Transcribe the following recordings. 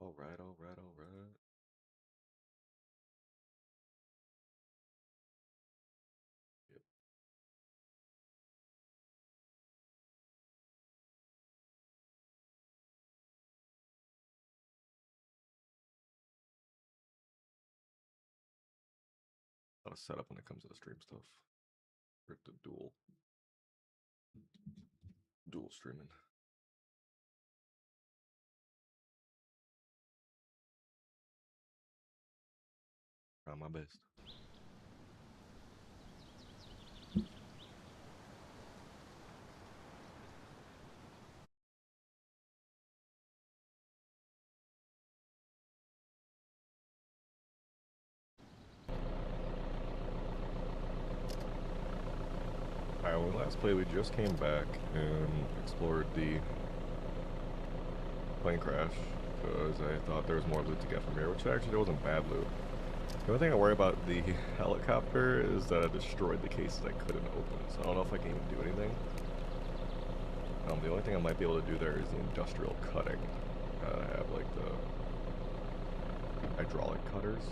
Alright, alright, alright. Yep. A lot of setup when it comes to the stream stuff. Or the dual streaming. Trying my best. Alright, when we last played, we just came back and explored the plane crash because I thought there was more loot to get from here, which actually there wasn't bad loot. The only thing I worry about the helicopter is that I destroyed the cases I couldn't open, so I don't know if I can even do anything. The only thing I might be able to do there is the industrial cutting. I have like the hydraulic cutters,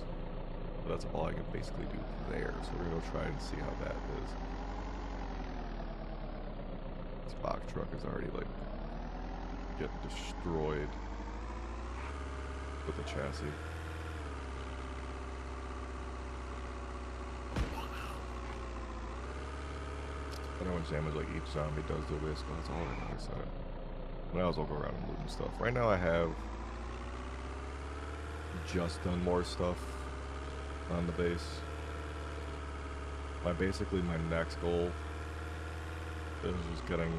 but that's all I can basically do there, so we're gonna go try and see how that is. This box truck is already like getting destroyed with the chassis. I know how much damage like each zombie does to a whisk, but that's all I know. So might as well go around and loot and stuff. Right now I have just done more stuff on the base. Basically my next goal is just getting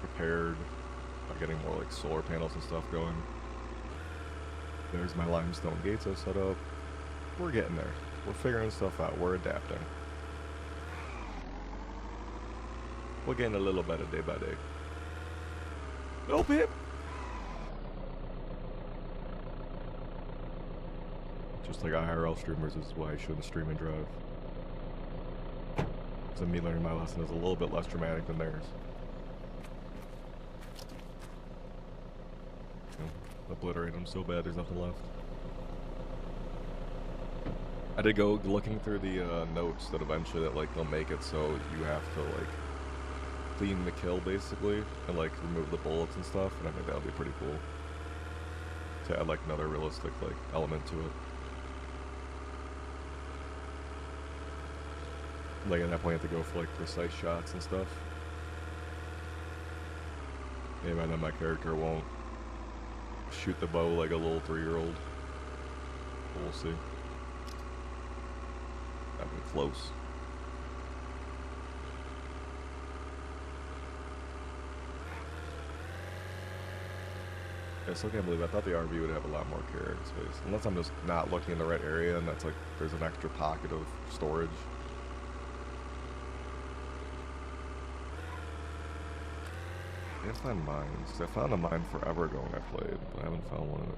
prepared by getting more like solar panels and stuff going. There's my limestone gates I set up. We're getting there. We're figuring stuff out. We're adapting. We're getting a little better day by day. No pip! Just like IRL streamers is why I shouldn't stream and drive. So me learning my lesson is a little bit less dramatic than theirs. You know, obliterate them so bad there's nothing left. I did go looking through the notes that eventually that like they'll make it so you have to like clean the kill basically and like remove the bullets and stuff, and I think that would be pretty cool to add like another realistic like element to it. Like at that point you have to go for like precise shots and stuff. Maybe then my character won't shoot the bow like a little 3-year-old. We'll see. That'd be close. I still can't believe I thought the RV would have a lot more carrying space. Unless I'm just not looking in the right area and that's like there's an extra pocket of storage. I can't find mines. I found a mine forever ago when I played, but I haven't found one in a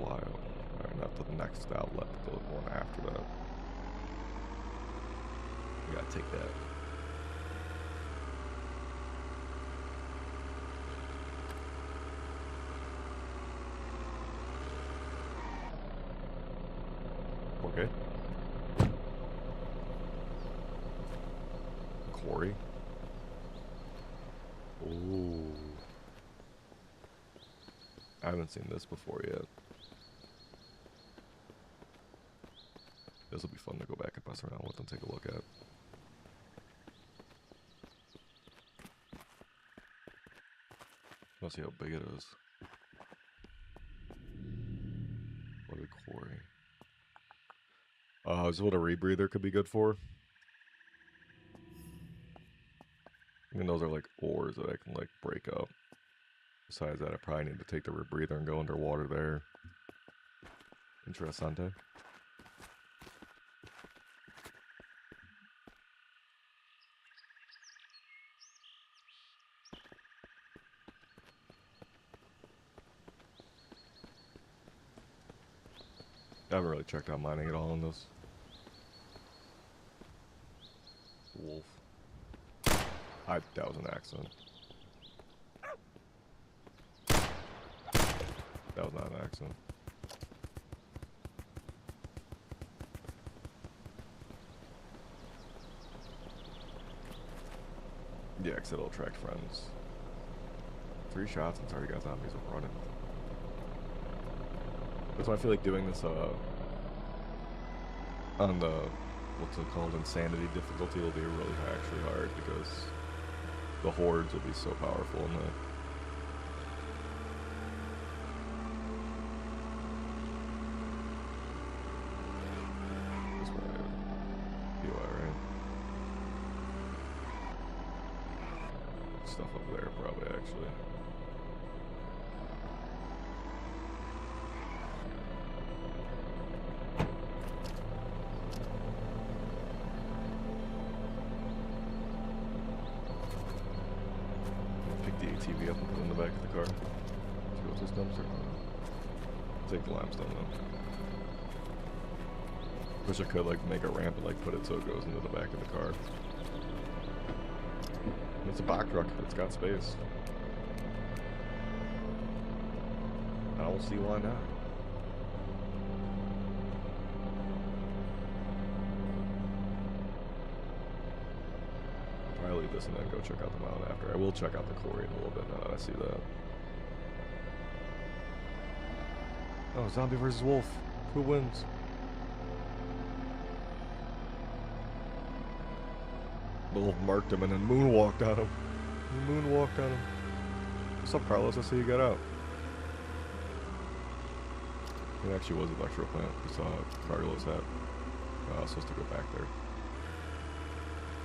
while. Alright, not the next outlet, but the one after that. We gotta take that. Okay. Quarry. Ooh. I haven't seen this before yet. This will be fun to go back and bust around with and take a look at. Let's see how big it is. What a quarry. Is what a rebreather could be good for. I mean, those are like ores that I can like break up. Besides that, I probably need to take the rebreather and go underwater there. Interessante. I haven't really checked out mining at all on this. Wolf. That was an accident. That Jackson. Yeah, because it'll attract friends. 3 shots and it's already got zombies running. That's why I feel like doing this on the, what's it called, insanity difficulty will be really actually hard because the hordes will be so powerful in that. This way, be alright. Stuff up there, probably, actually. Pick the ATV up and put it in the back of the car. See what's this dumpster? Take the limestone, though. Wish I could, like, make a ramp and, like, put it so it goes into the back of the car. It's a box truck. It's got space. I don't see why not. I'll probably leave this and then go check out the mountain after. I will check out the quarry in a little bit now that I see that. Oh, zombie versus wolf. Who wins? The wolf marked him and then moonwalked on him. He moonwalked on him. What's up, Carlos? I see you got out. It actually was an electrical plant. We saw Carlos had. I was supposed to go back there.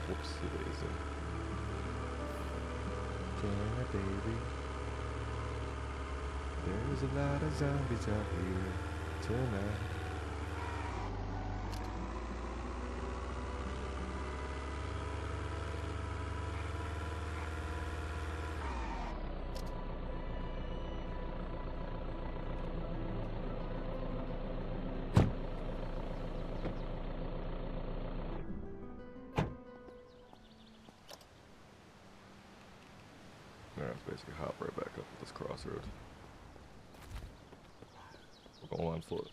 Whoopsie daisy. Yeah, baby. There's a lot of zombies out here tonight. Alright, let's basically hop right back up at this crossroad. We're going on foot.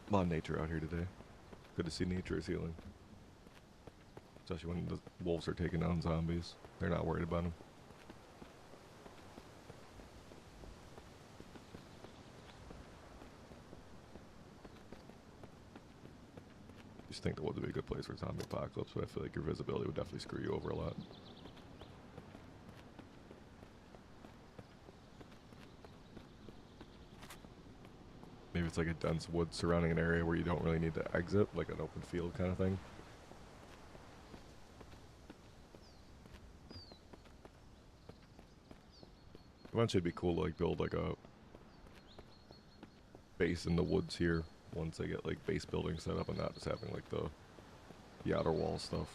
A lot of nature out here today. Good to see nature is healing. Especially when the wolves are taking down zombies. They're not worried about them. I just think the woods would be a good place for zombie apocalypse, but I feel like your visibility would definitely screw you over a lot. Maybe it's like a dense wood surrounding an area where you don't really need to exit, like an open field kind of thing. Eventually it'd be cool to like build like a base in the woods here once they get like base building set up and not just having like the outer wall stuff.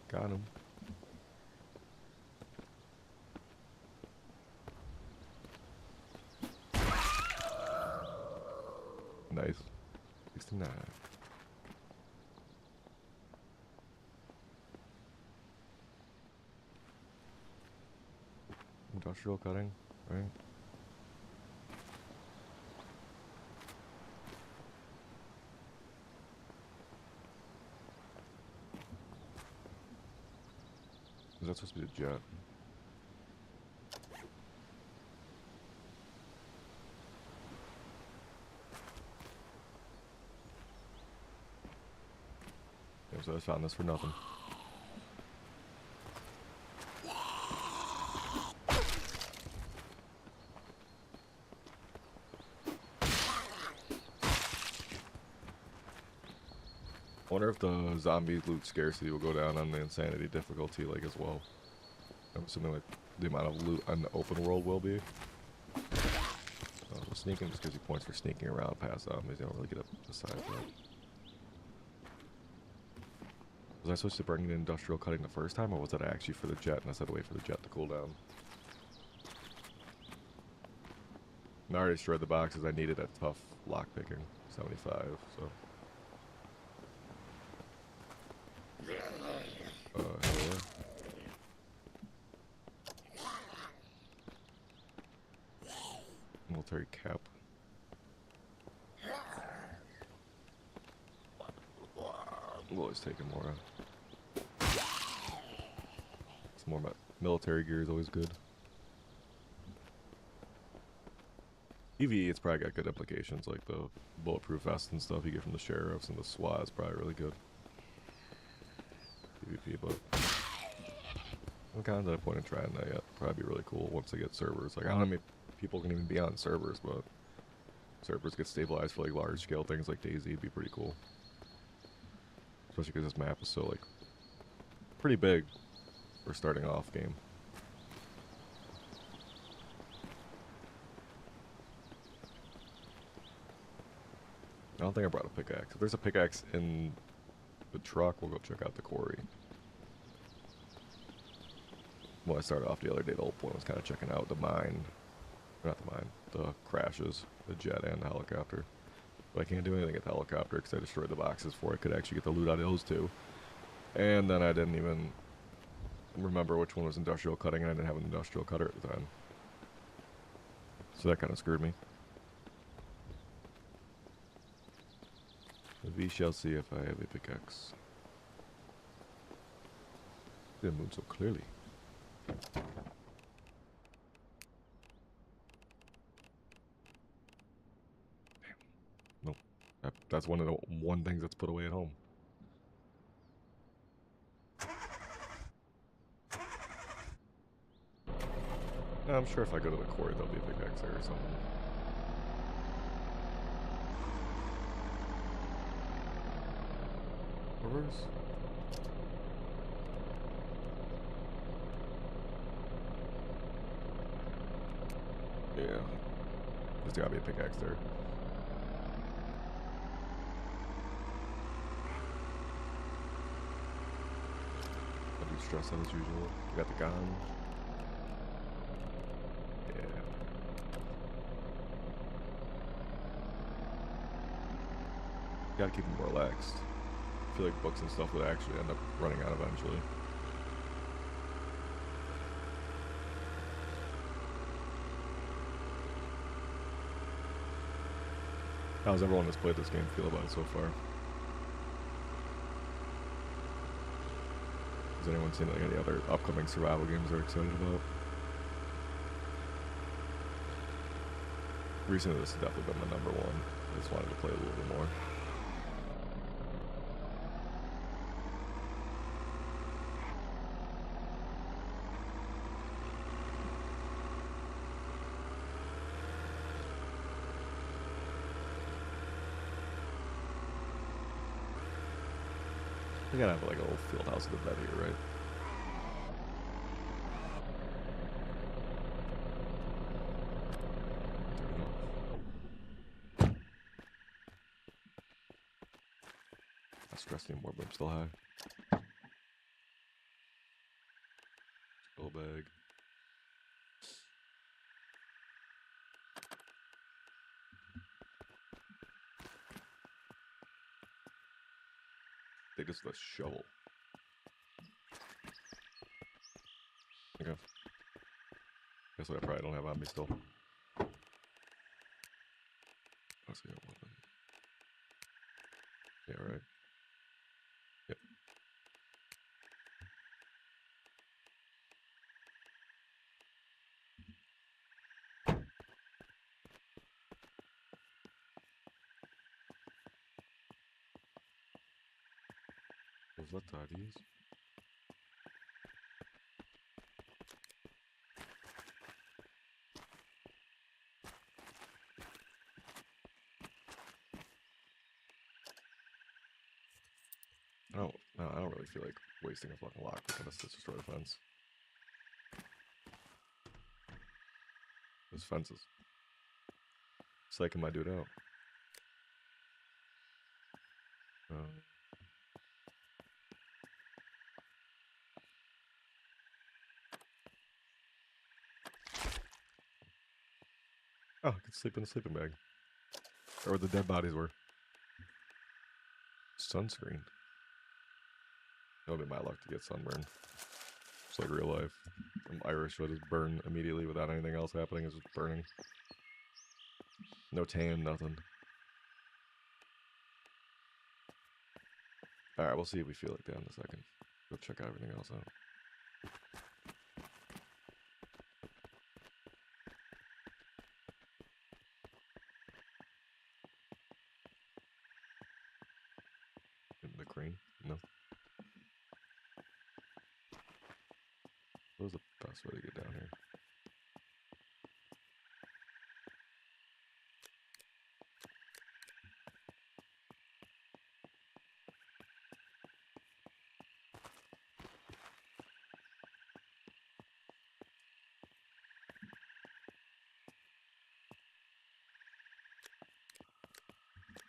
Got him. Nice. 69. Industrial cutting, right? Is that supposed to be a jet? Yeah, so I found this for nothing. I wonder if the zombie loot scarcity will go down on the insanity difficulty like as well. I'm assuming like the amount of loot on the open world will be. So sneaking just gives you points for sneaking around past zombies. You don't really get up beside that. Was I supposed to bring the industrial cutting the first time, or was that actually for the jet and I said wait for the jet to cool down? I already destroyed the boxes. I needed a tough lock picking, 75. So. Hell yeah. Military cap. I'm always taking more. Some more military gear is always good. EVE, it's probably got good implications, like the bulletproof vest and stuff you get from the sheriffs, and the SWAT is probably really good. PvP, but I'm kind of at a point in trying that yet. Probably be really cool once I get servers. Like, I don't know how many people can even be on servers, but servers get stabilized for like large scale things like DayZ, it'd be pretty cool. Especially because this map is so like pretty big for starting off game. I don't think I brought a pickaxe. If there's a pickaxe in the truck, we'll go check out the quarry. Well, I started off the other day, the whole point was kind of checking out the mine. Not the mine, the crashes, the jet and the helicopter. But I can't do anything at the helicopter because I destroyed the boxes before I could actually get the loot out of those two. And then I didn't even remember which one was industrial cutting, and I didn't have an industrial cutter at the time. So that kind of screwed me. We shall see if I have a pickaxe. The moon so clearly. Damn. Nope. That's one of the things that's put away at home. I'm sure if I go to the quarry, there'll be a pickaxe there or something. Reverse. Yeah. There's gotta be a pickaxe there. I do stress out as usual. You got the gun. Yeah. Gotta keep them relaxed. I feel like books and stuff would actually end up running out eventually. How's everyone that's played this game feel about it so far? Has anyone seen like any other upcoming survival games they're excited about? Recently, this has definitely been my number one. I just wanted to play a little bit more. We gotta have like a little field house with a bed here, right? Not stressed anymore, but I'm still high. Skull bag. They just a shovel. Okay. Guess what I probably don't have on me still. Let's see, yeah, right. Yep. What are these? I don't really feel like wasting a fucking lockpick on this to destroy the fence. Those fences. Psyching my dude out. Oh, I can sleep in a sleeping bag. Or the dead bodies were. Sunscreen. It'll be my luck to get sunburn. It's like real life. I'm Irish, so I just burn immediately without anything else happening. It's just burning. No tan, nothing. Alright, we'll see if we feel like that in a second. Go check everything else out. The crane? No. What was the best way to get down here?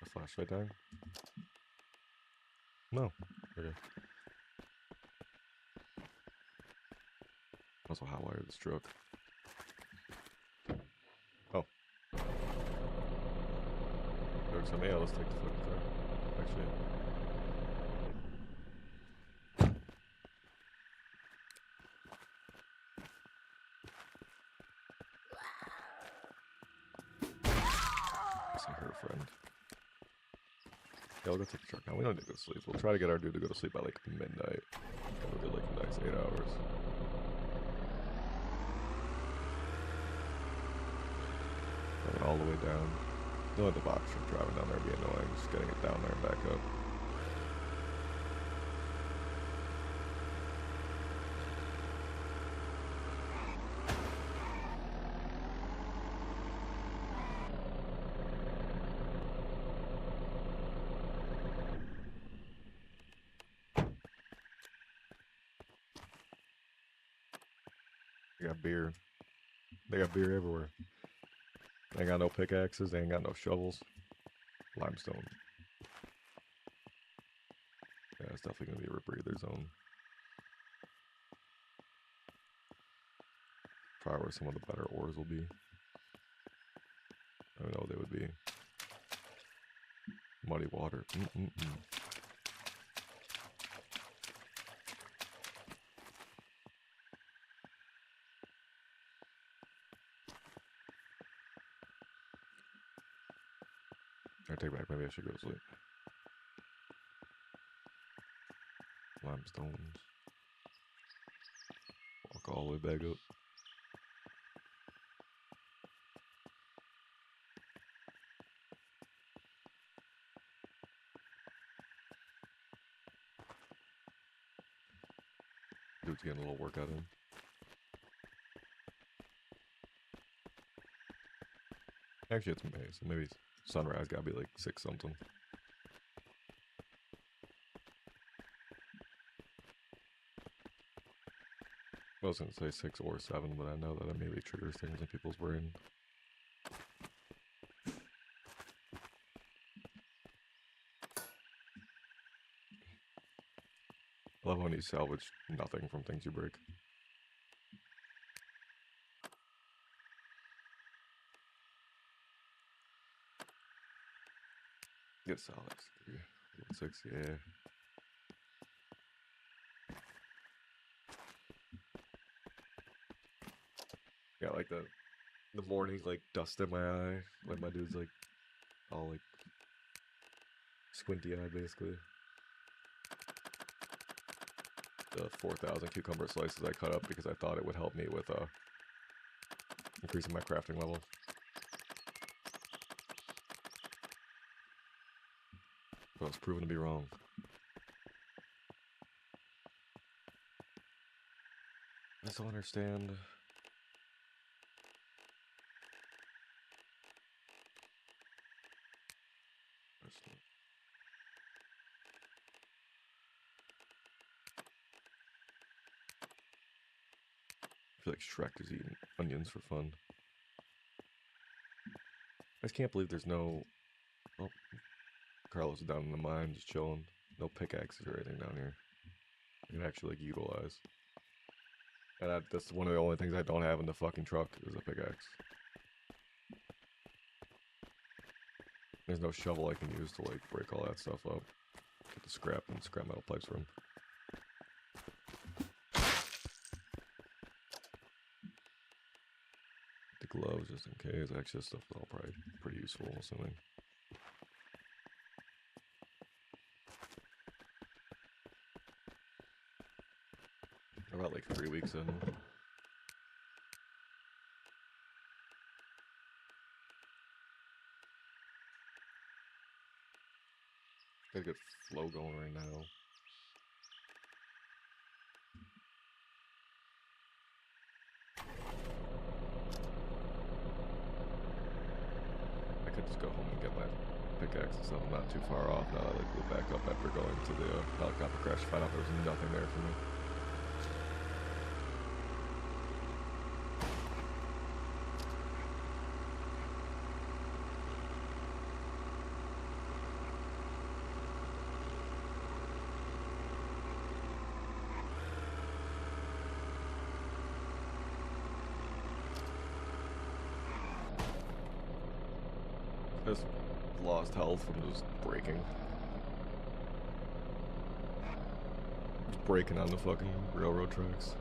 A flashlight dying? No. Okay. Also hotwired this truck. Oh. Looks like me. Let's take the footage there. Actually. I see her friend. Yeah, we'll go take the truck now. We don't need to go to sleep. We'll try to get our dude to go to sleep by like midnight. We'll get like a nice 8 hours. Going all the way down. Don't let the box truck driving down there be annoying. Just getting it down there and back up. They got beer. They got beer everywhere. They ain't got no pickaxes. They ain't got no shovels. Limestone. Yeah, it's definitely gonna be a rebreather zone. Probably where some of the better ores will be. I don't know what they would be. Muddy water. I take back. Maybe I should go to sleep. Limestones. Walk all the way back up. Dude's getting a little workout in. Actually, it's May, so maybe sunrise gotta be like 6 something. I was gonna say 6 or 7, but I know that immediately triggers things in people's brain. I love when you salvage nothing from things you break. Get solid 6, yeah. Got like the morning like dust in my eye, like my dude's like all like squinty eyed basically. The 4,000 cucumber slices I cut up because I thought it would help me with increasing my crafting level. But I was proven to be wrong. I just don't understand. I feel like Shrek is eating onions for fun. I just can't believe there's no... Oh, Carlos is down in the mine just chilling. No pickaxes or anything down here. I can actually like utilize. And that's one of the only things I don't have in the fucking truck is a pickaxe. There's no shovel I can use to like break all that stuff up. Get the scrap and scrap metal pipes from. The gloves just in case. Actually, this stuff is all probably pretty useful, I'm assuming. About like 3 weeks in. Gotta get flow going right now. I could just go home and get my pickaxe and stuff. I'm not too far off now. I like go back up after going to the helicopter crash to find out there was nothing there for me. Just lost health from just breaking. Just breaking on the fucking railroad tracks.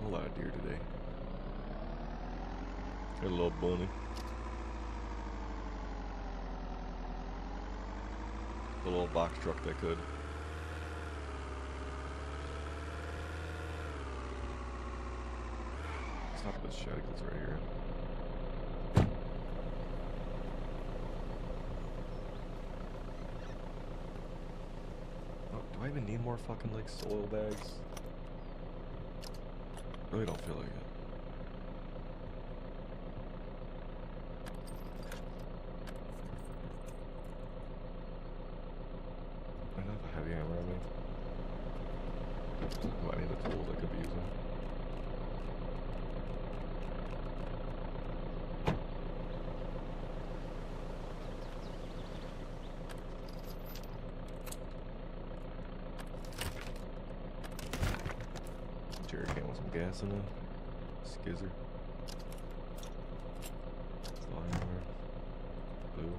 A lot of deer today. Got a little bunny. The little box truck that could. Stop this shit, it's right here. Oh, do I even need more fucking like soil bags? Really don't feel like it. I don't have a heavy hammer on me. Do I need the tools I could be using? Jerry can with some gas in it. Skizzer. Fly hammer. Blue.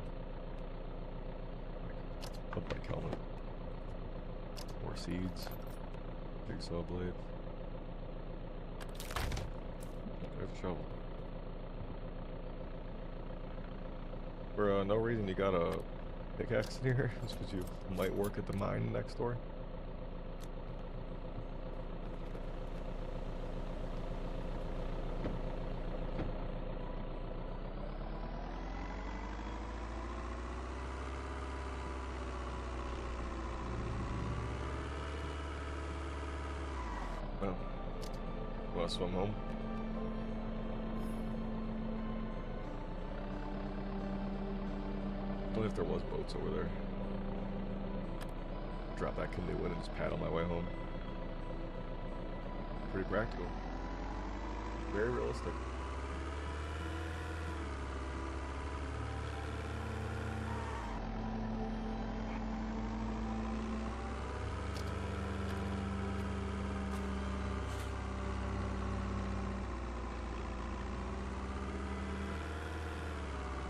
Put bike helmet. More seeds. Jigsaw blade. There's a shovel. For no reason you got a pickaxe in here? Just because you might work at the mine next door? Oh. Wanna swim home? Only if there was boats over there. Drop that canoe in and just paddle my way home. Pretty practical. Very realistic.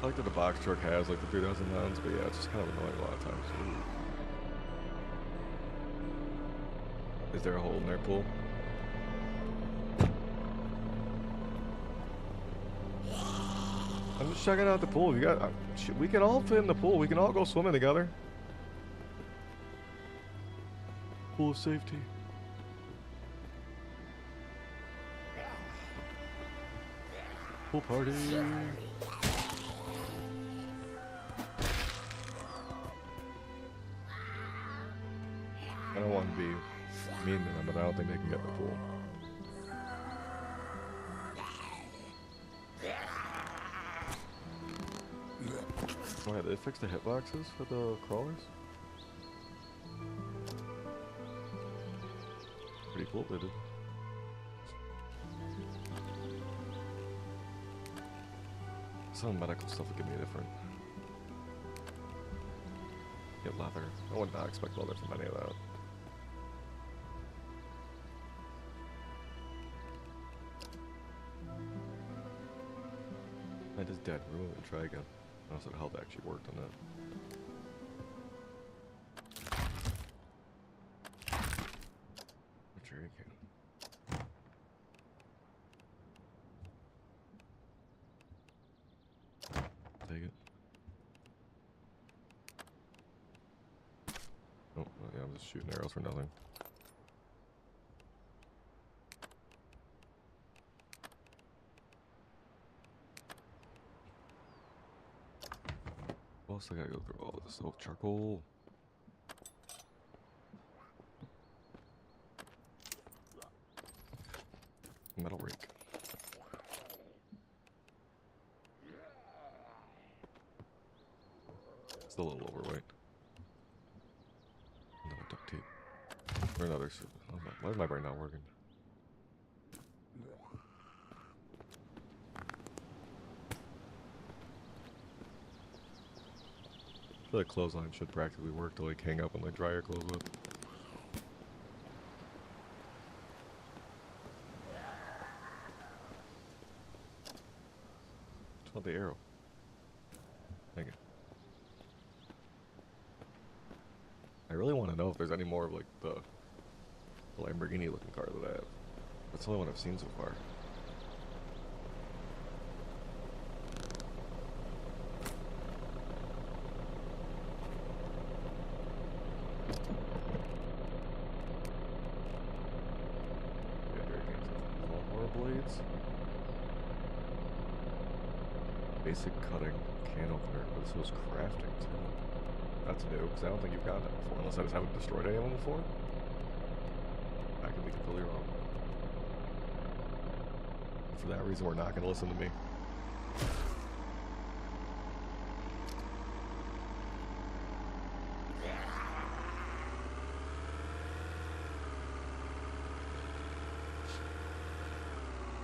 I like that the box truck has like the 3,000 pounds, but yeah, it's just kind of annoying a lot of times. Ooh. Is there a hole in their pool? I'm just checking out the pool. You got, we can all fit in the pool. We can all go swimming together. Pool of safety. Pool party. I don't want to be mean to them, but I don't think they can get in the pool. Oh yeah, they fixed the hitboxes for the crawlers? Pretty cool, they did. Some medical stuff would give me a different. Get leather. I would not expect leather from any of that. Light is dead. Remove it and try again. I also how that actually worked on that. Jerry can. Take it. Oh, yeah, I'm just shooting arrows for nothing. What else I gotta go through? Oh, this old charcoal. Metal rake. It's a little overweight. Another duct tape. Or another. Why is my brain not working? I feel like clothesline should practically work to like hang up and like dry your clothes with. Just want the arrow. Dang it. I really want to know if there's any more of like the Lamborghini looking car that I have. That's the only one I've seen so far. Blades. Basic cutting can opener, but this was crafting too. That's new, because I don't think you've gotten that before, unless I just haven't destroyed anyone before. I could be completely wrong. And for that reason, we're not going to listen to me.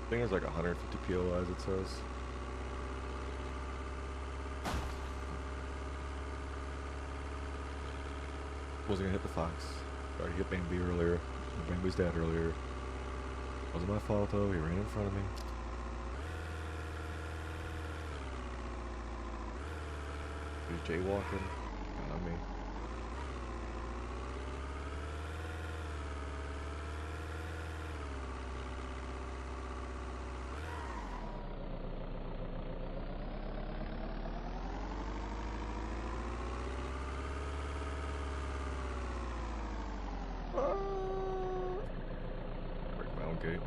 I think there's like 150 POIs, it says. Wasn't gonna hit the fox. Already hit Bambi earlier. Bambi's dead earlier. Wasn't my fault though, he ran in front of me. He's jaywalking. Not on me. Break my own gate.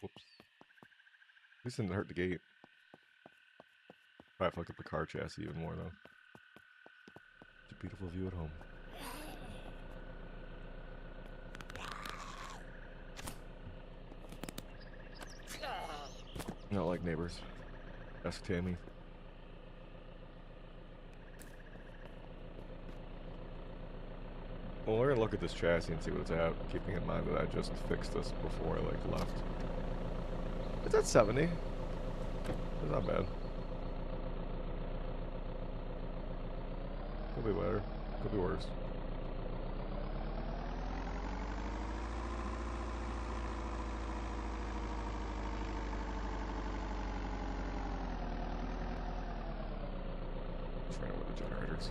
Whoops. At least it didn't hurt the gate. I fucked up the car chassis even more though. It's a beautiful view at home. Not like neighbors. Ask Tammy. Well, we're gonna look at this chassis and see what it's at, keeping in mind that I just fixed this before I like left. It's at 70. It's not bad. Could be better. Could be worse. Just ran over the generators.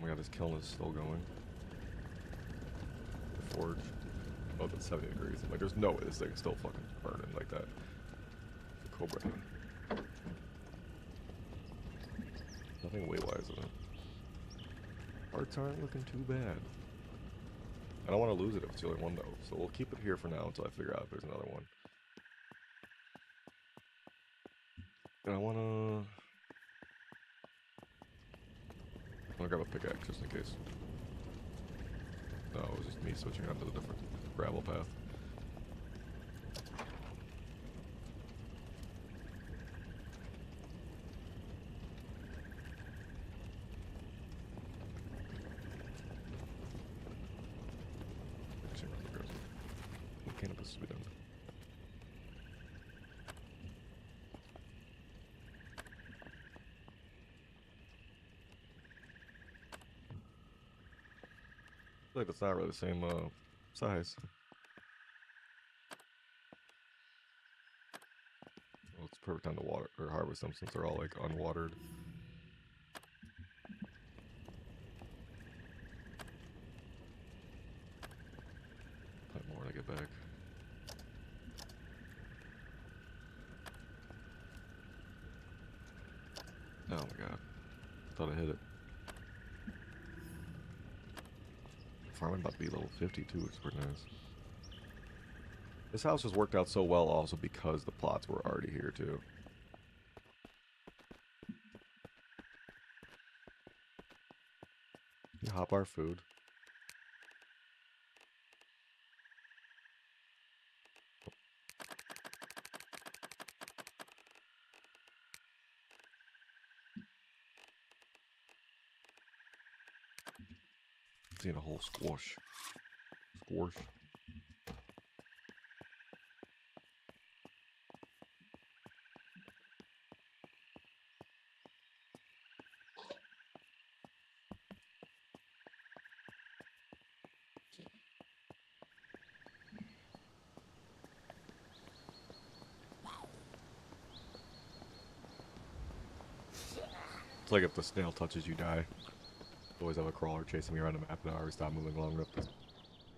Oh my god, this kiln is still going. The forge. Oh, that's 70 degrees. Like, there's no way this thing's still fucking burning like that. The Cobra. Nothing weight-wise in it. Parts aren't looking too bad. I don't want to lose it if it's the only one, though. So we'll keep it here for now until I figure out if there's another one. And I want to grab a pickaxe just in case. No, it was just me switching onto the different gravel path. What cannabis to be done? feel like that's not really the same size. Well, it's perfect time to water or harvest them since they're all like unwatered. Plant more when I get back. Oh my god. I thought I hit it. Farming about to be level 52, which is pretty nice. This house just worked out so well also because the plots were already here too. You hop our food. Seeing a whole squash. Squash. It's like if the snail touches you, die. Always have a crawler chasing me around the map and I already stop moving long enough to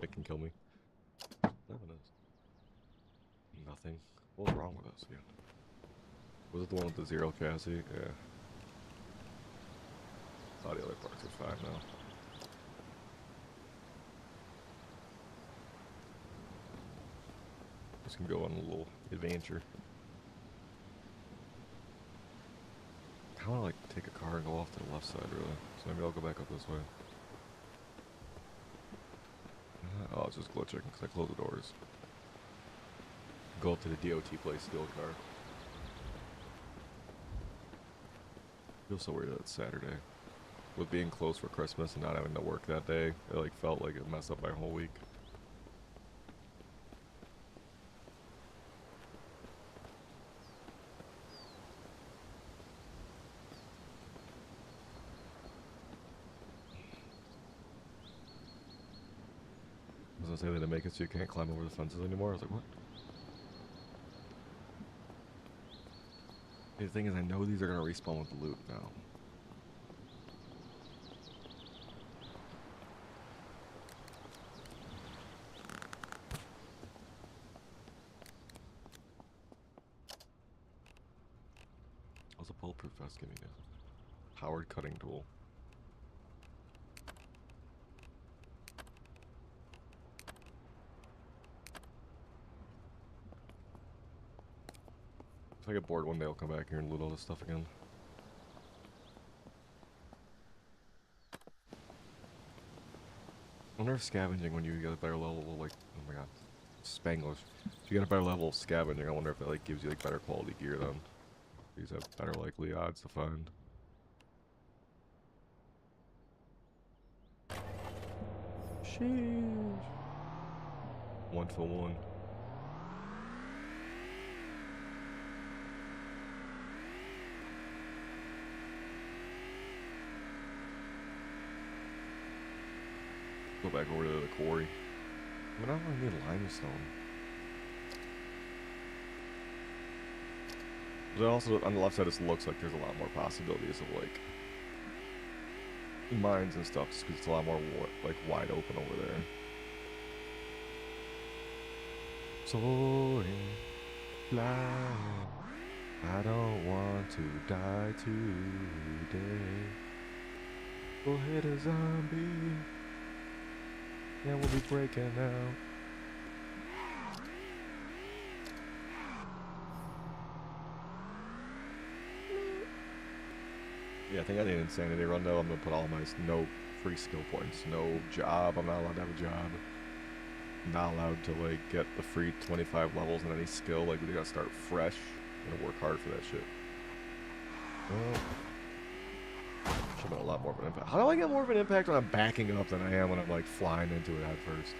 it can kill me. Nothing. What's wrong with us again? Was it the one with the zero chassis? Yeah. All the other parts are fine now. Just gonna go on a little adventure. I wanna like take a car and go off to the left side really. So maybe I'll go back up this way. Oh, it's just glitching because I closed the doors. Go up to the DOT place, steal a car. I feel so weird that it's Saturday. With being closed for Christmas and not having to work that day, it like felt like it messed up my whole week. I was gonna say they make it so you can't climb over the fences anymore. I was like, what? The thing is, I know these are gonna respawn with the loot now. What's a bulletproof vest give me now? Powered cutting tool. If I get bored one day, I'll come back here and loot all this stuff again. I wonder if scavenging when you get a better level will like, oh my god, Spanglish. If you get a better level of scavenging, I wonder if that like gives you like better quality gear then. These have better likely odds to find. Sheesh. 1 for 1. Go back over to the quarry. I don't really need limestone. But also, on the left side, it looks like there's a lot more possibilities of, like, mines and stuff, just because it's a lot more, like, wide open over there. Soaring, flying, I don't want to die today. Go hit a zombie. Yeah, we'll be breaking out. Yeah, I think I need an insanity run though. I'm gonna put all my no free skill points, no job. I'm not allowed to have a job. I'm not allowed to like get the free 25 levels in any skill. Like we gotta start fresh. I'm gonna work hard for that shit. Well, should have been a lot more of an impact. How do I get more of an impact when I'm backing up than I am when I'm like flying into it head first?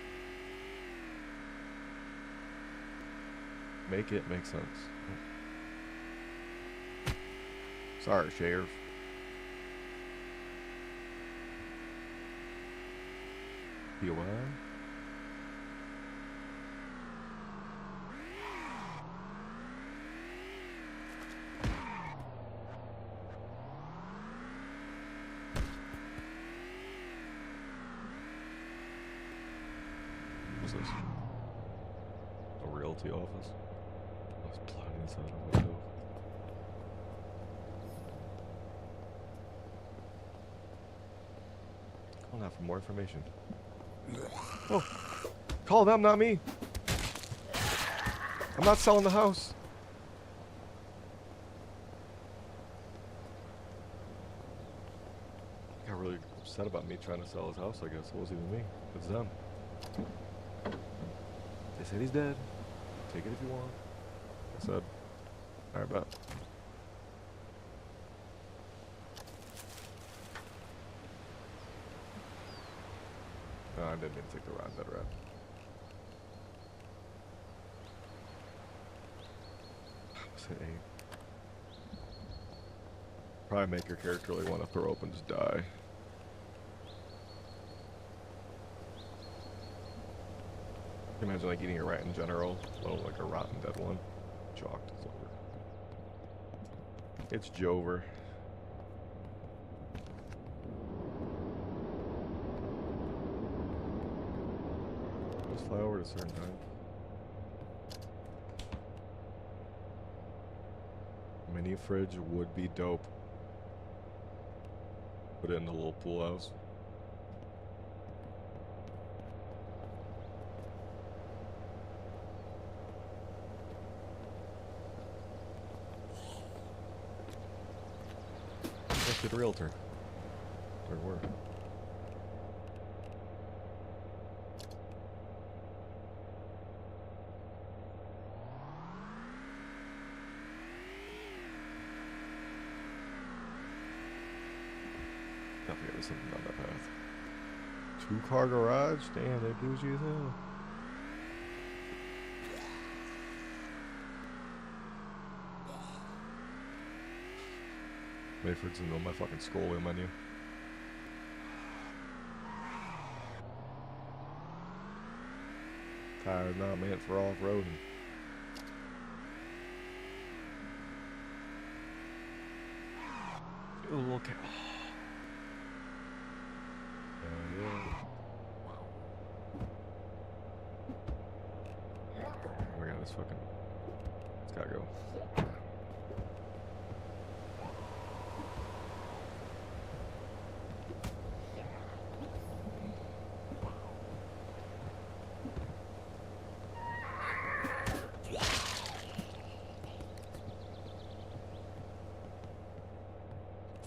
Make it make sense. Sorry, Sheriff. POI? What's this? A realty office? I was plotting inside a window. Call now for more information. Oh! Call them, not me! I'm not selling the house! Got really upset about me trying to sell his house, I guess. It wasn't even me. It's them. They said he's dead. Take it if you want. I said, alright, bet. No, I didn't mean to take the ride, that ride. Was it 8? Probably make your character really want to throw up and just die. Imagine like eating a rat in general, let alone like a rotten dead one. Chalked, it's over. It's Jover. Just fly over at a certain time. Mini fridge would be dope. Put it in the little pool house. The realtor. There were. Definitely there was something down that path. 2-car garage? Damn, they bougie as hell. Mayford's in the middle of my fucking scroll menu. Tires not meant for off-roading. Oh, look at. Yeah. Oh my god, this fucking. It's gotta go.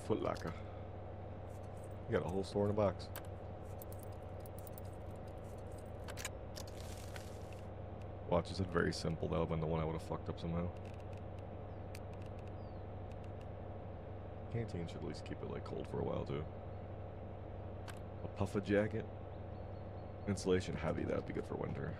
Foot Locker. You got a whole store in a box. Watch, is it very simple? That would have been the one I would have fucked up somehow. Canteen should at least keep it like cold for a while too. A puffer jacket. Insulation heavy, that'd be good for winter.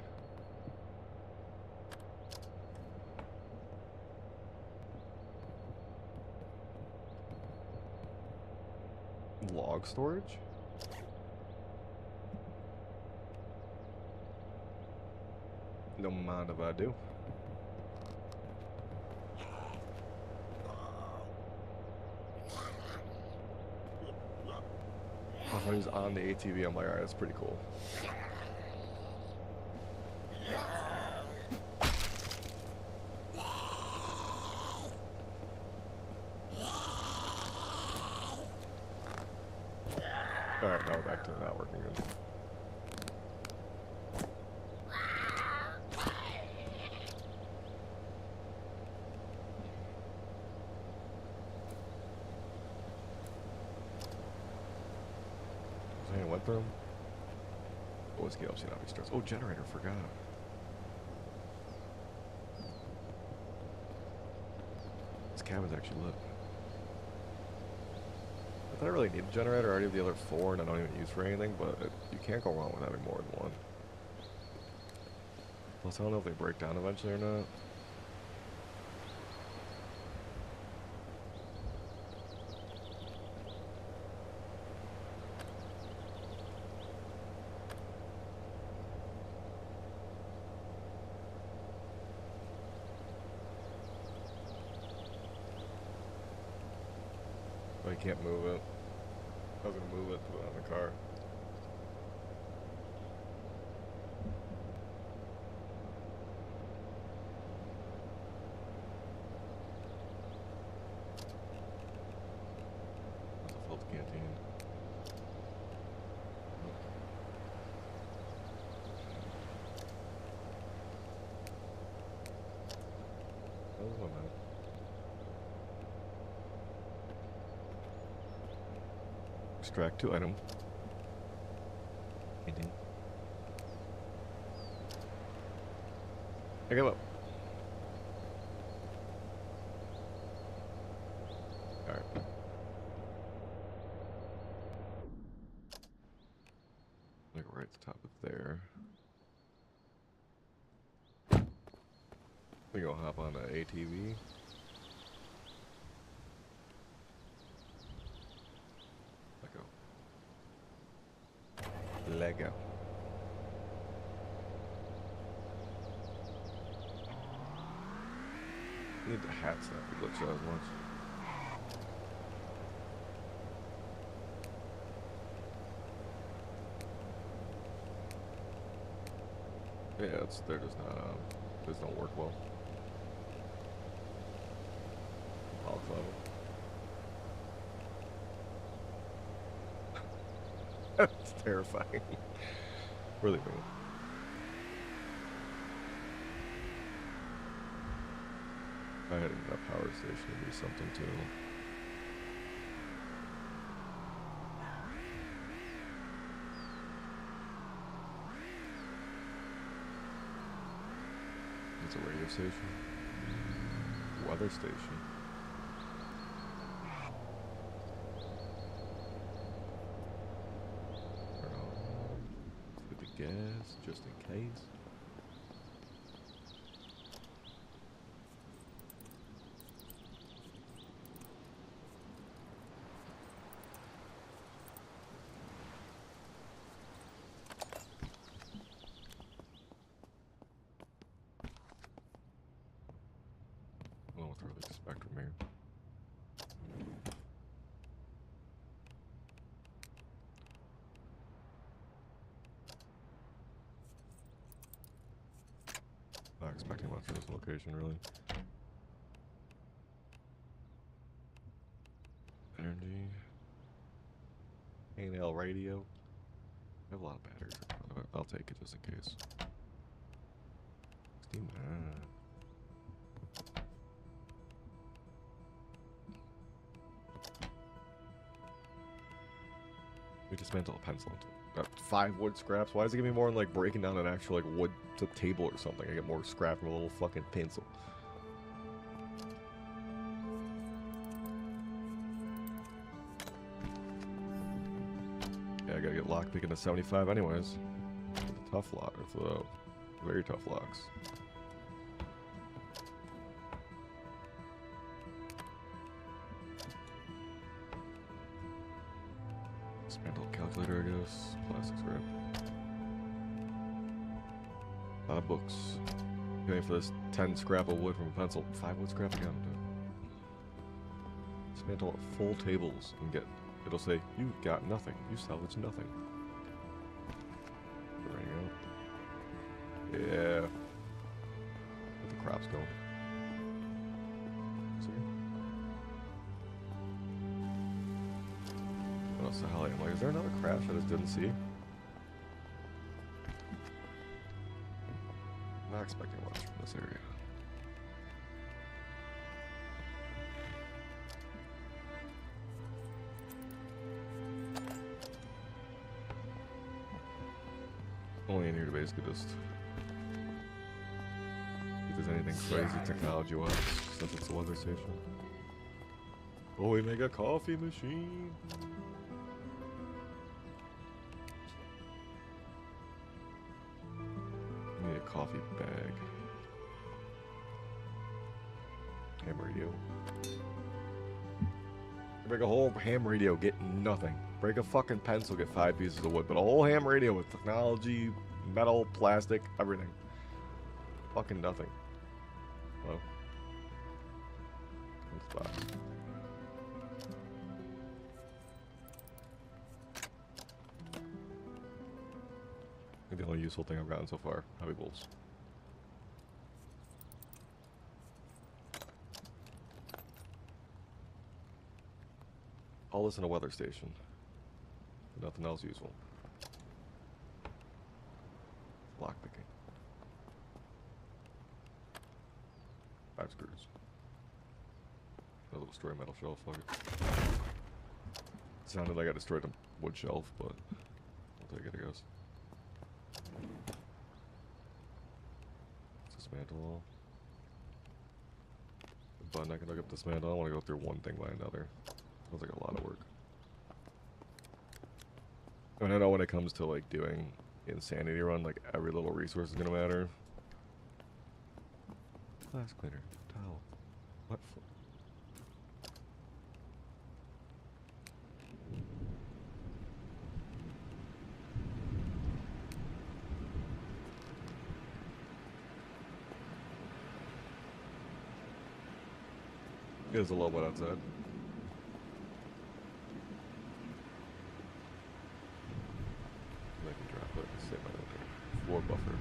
Log storage? Don't mind if I do. If I was on the ATV, I'm like, alright, that's pretty cool. Alright, now we're back to not working good. Was there any went through them? Whiskey helps you not be stressed. Oh, generator, forgot. This cabin's actually lit. I don't really need a generator. I already have the other 4 and I don't even use for anything, but you can't go wrong with having more than one. Plus, I don't know if they break down eventually or not. can't move it. I was gonna move it, put it on the car. That's a full canteen. Oh, my man. Extract 2 item. Canteen. Pick him up. Alright. Like right at the top of there. We gonna hop on the ATV. Lego. Need the hats that we glitched out once. Yeah, they're just not they just don't work well. All level. That's terrifying. Really cool. I had a power station to do something too. It's a radio station. Weather station. With the gas, just in case. I'll throw the spectrum here. Not expecting much from this location, really. Energy. ANL radio. I have a lot of batteries. I'll take it just in case. 69. We dismantle a pencil into 5 wood scraps. Why does it give me more than like breaking down an actual like wood table or something? I get more scrap from a little fucking pencil. Yeah, I gotta get lock picking to 75 anyways. For the tough lock, or for the very tough locks. Dismantle calculator, I guess. Plastic scrap. A lot of books. Going for this 10 scrap of wood from a pencil. 5 wood scrap again. Dismantle full tables and get. It'll say, you got nothing. You salvaged nothing. There you go. Yeah. Where the crops go. See? What else the hell? I'm like, is there another crash I just didn't see? Not expecting much from this area. Only in here to basically just if there's anything crazy technology-wise, since it's a weather station. Oh, we make a coffee machine. Need a coffee bag. Ham radio. Break a whole ham radio, get nothing. Break a fucking pencil, get 5 pieces of wood. But a whole ham radio with technology, metal, plastic, everything. Fucking nothing. Hello? Good spot. The only useful thing I've gotten so far. Heavy bolts. All this in a weather station. Nothing else useful. Lockpicking. 5 screws. A little destroy metal shelf. Fuck it. Sounded like I destroyed a wood shelf, but I'll take it, I guess. Dismantle all. The button I can look up dismantle. I want to go through one thing by another. Feels like a lot of work. And I know when it comes to like doing Insanity Run, like every little resource is gonna matter. Glass cleaner, towel, what? It is a little bit outside. Floor buffer.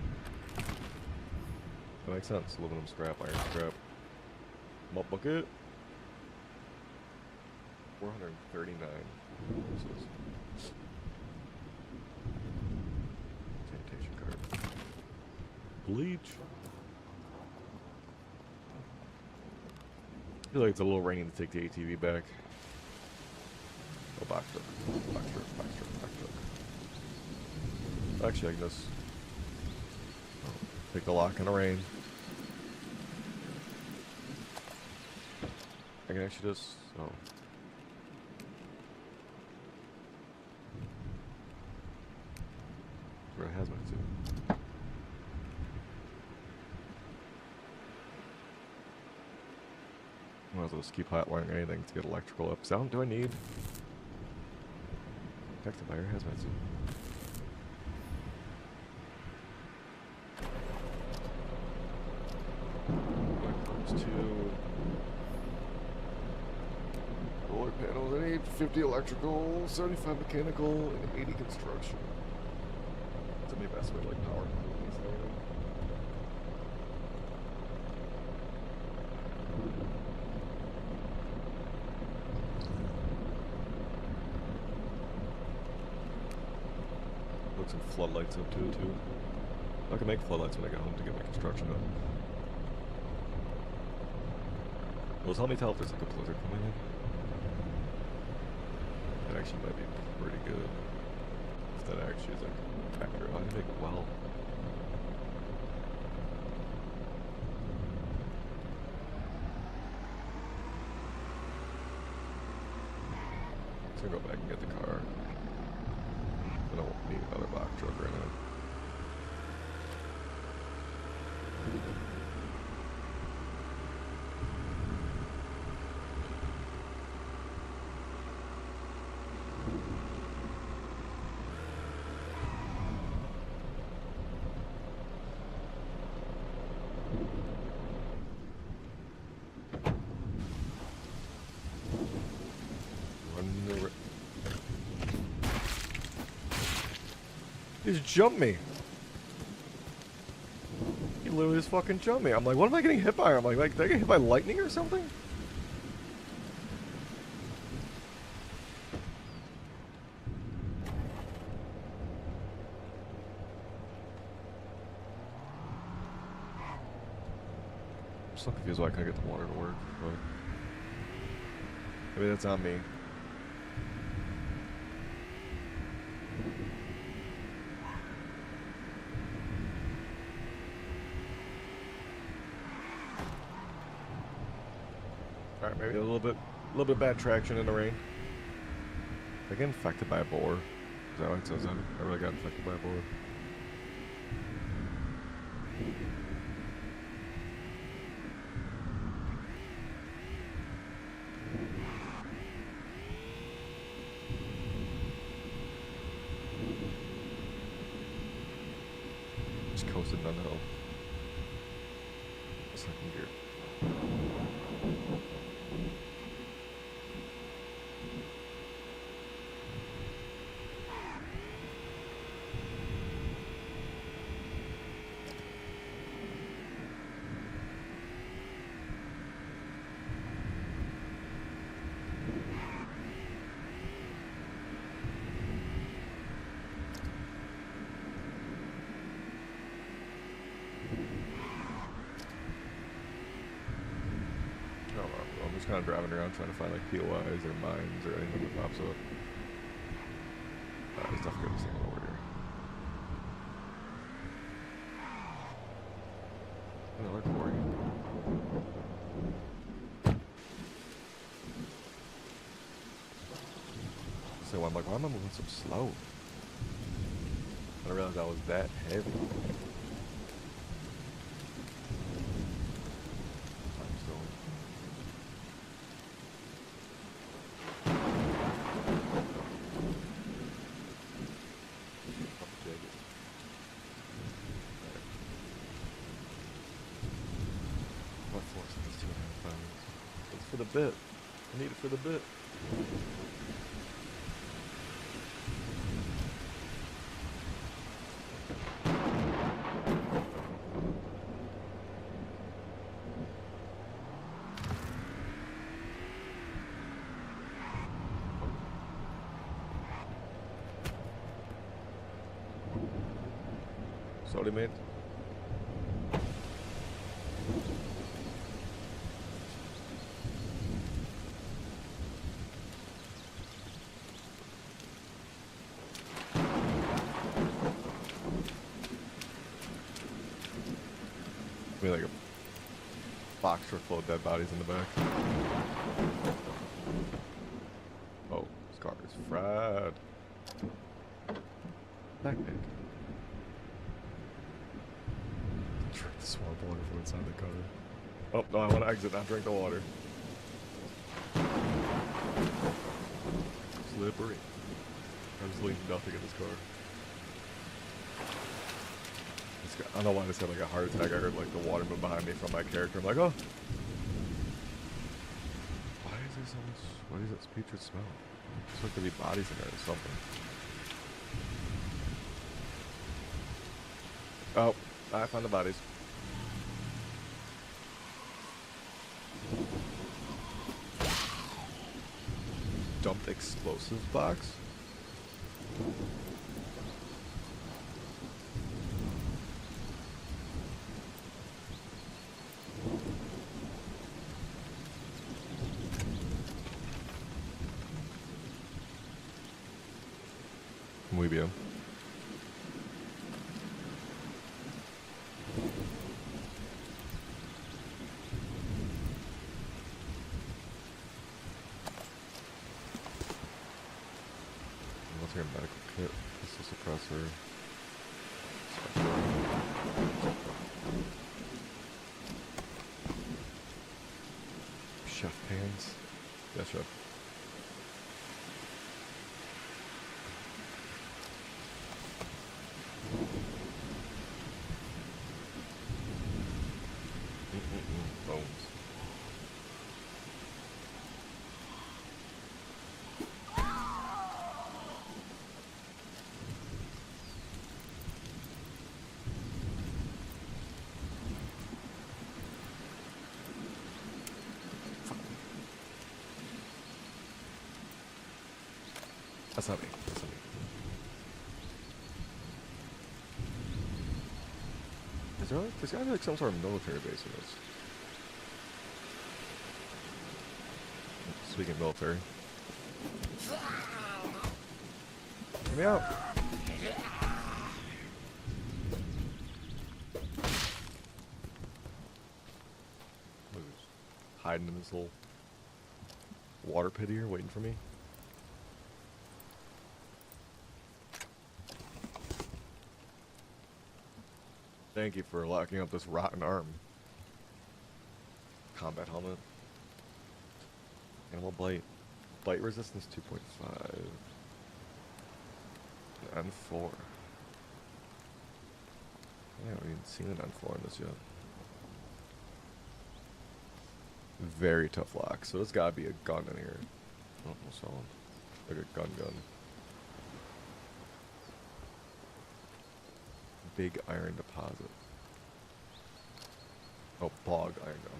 That makes sense. Aluminum scrap, iron scrap. Malt bucket. 439 resources. Sanitation card. Bleach. I feel like it's a little raining to take the ATV back. Oh, box truck. Box truck, box truck, box truck. Actually, I can just take the lock in the rain. I can actually just, oh. Where it has my suit. Might as well just keep hotwiring anything to get electrical up. So do I need protected by your hazmat suit? Solar panels, I need 50 electrical, 75 mechanical, and 80 construction. That's the best way to like power these things. Look some floodlights up too. I can make floodlights when I get home to get my construction up. Well, help me tell if there's like a blizzard coming in. That actually might be pretty good. If that actually is like accurate. I can make it well. So I'm gonna go back and get the car. I don't need another box truck right now. He just jumped me. He literally just fucking jumped me. I'm like, what am I getting hit by? I'm like, did I get hit by lightning or something? I'm so confused why I can't get the water to work, but maybe that's on me. Alright, maybe a little bit bad traction in the rain. Did I get infected by a boar? Is that what it says? I really got infected by a boar. Just coasted down the hill. Second gear. just kind of driving around trying to find like POIs or mines or anything that pops up. There's definitely something over here. Another quarry. So I'm like, why am I moving so slow? I didn't realize I was that heavy. For the bit. I need it for the bit. Sorry, mate. Like a box full of dead bodies in the back. Oh, this car is fried. Back man. Drink the swamp water from inside the car. Oh no, I want to exit, not drink the water. Slippery. I'm just leaving nothing in this car. I don't know why I just had like a heart attack. I heard like the water move behind me from my character. I'm like, oh. Why is there so much? What is that putrid smell? It's like there be bodies in there or something. Oh, I found the bodies. Dumped explosives box? Muy bien. What's your medical kit? Pistol suppressor. Chef pans. Yeah, chef. Bones. That's not me. That's not me. Is there like, there's gotta be like some sort of military base in this. Speaking of military. Get me out! Look, hiding in this little water pit here, waiting for me. Thank you for locking up this rotten arm. Combat helmet. Animal bite. Bite resistance 2.5. N4. I haven't even seen an N4 in this yet. Very tough lock. So there's gotta be a gun in here. Oh, so like a gun. Big iron deposit. Oh, bog iron gun.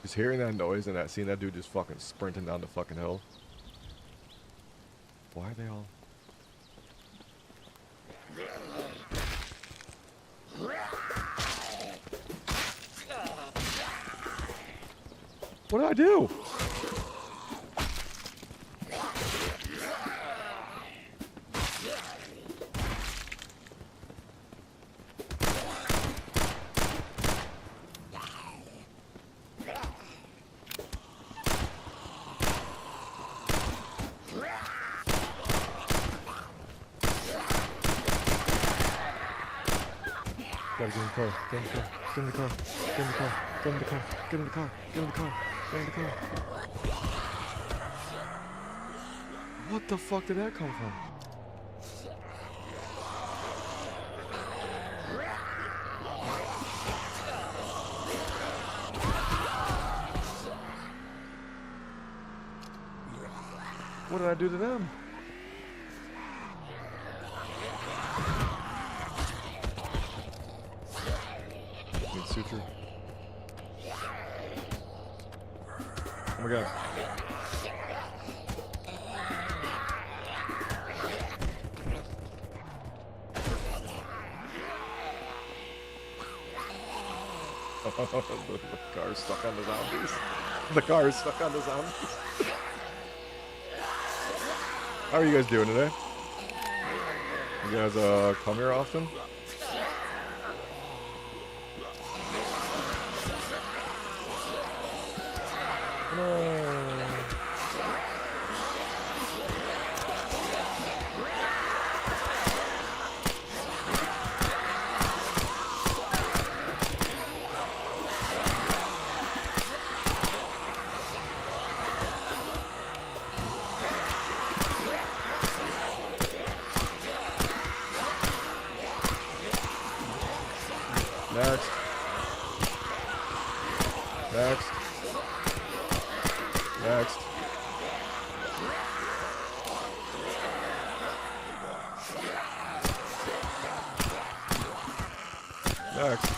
Just hearing that noise and seeing that dude just fucking sprinting down the fucking hill. Why are they all? What did I do? Gotta get in the car, get in the car, get in the car, get in the car, get in the car, get in the car, get in the car, get in the car. What the fuck did that come from? What did I do to them? Need suture. Oh my god. The car's stuck on the zombies. The car is stuck on the zombies. How are you guys doing today? You guys come here often? No. Next. Next. Next. Next.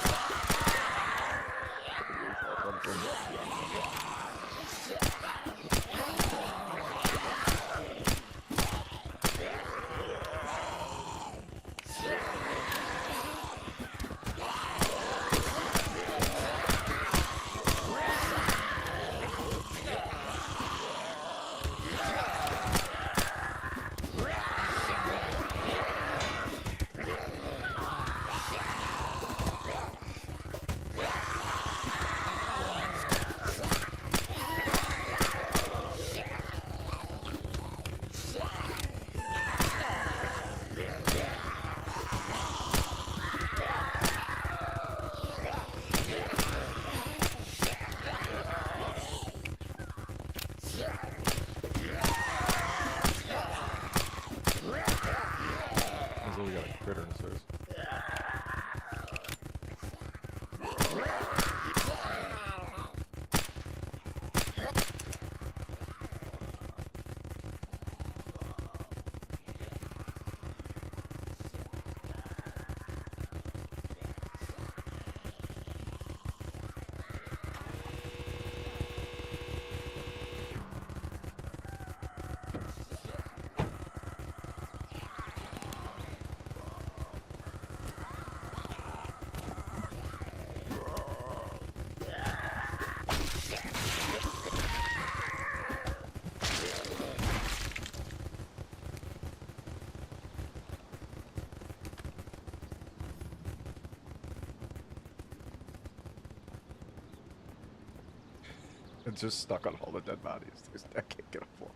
We got a critter in the stairs. It's just stuck on all the dead bodies. I can't get a floor.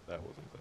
That was insane.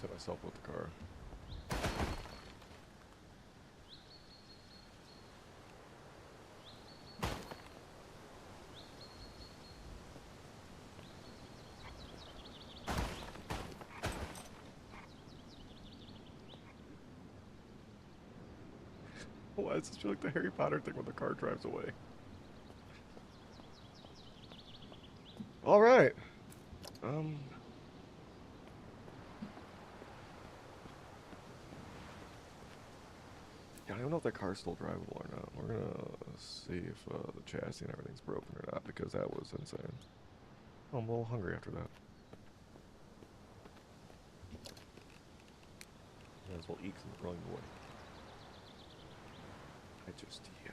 hit myself with the car. Why does this feel like the Harry Potter thing when the car drives away? All right. Yeah, I don't know if that car's still drivable or not. We're gonna see if the chassis and everything's broken or not, because that was insane. Oh, I'm a little hungry after that. Might as well eat some growing wood. Yeah.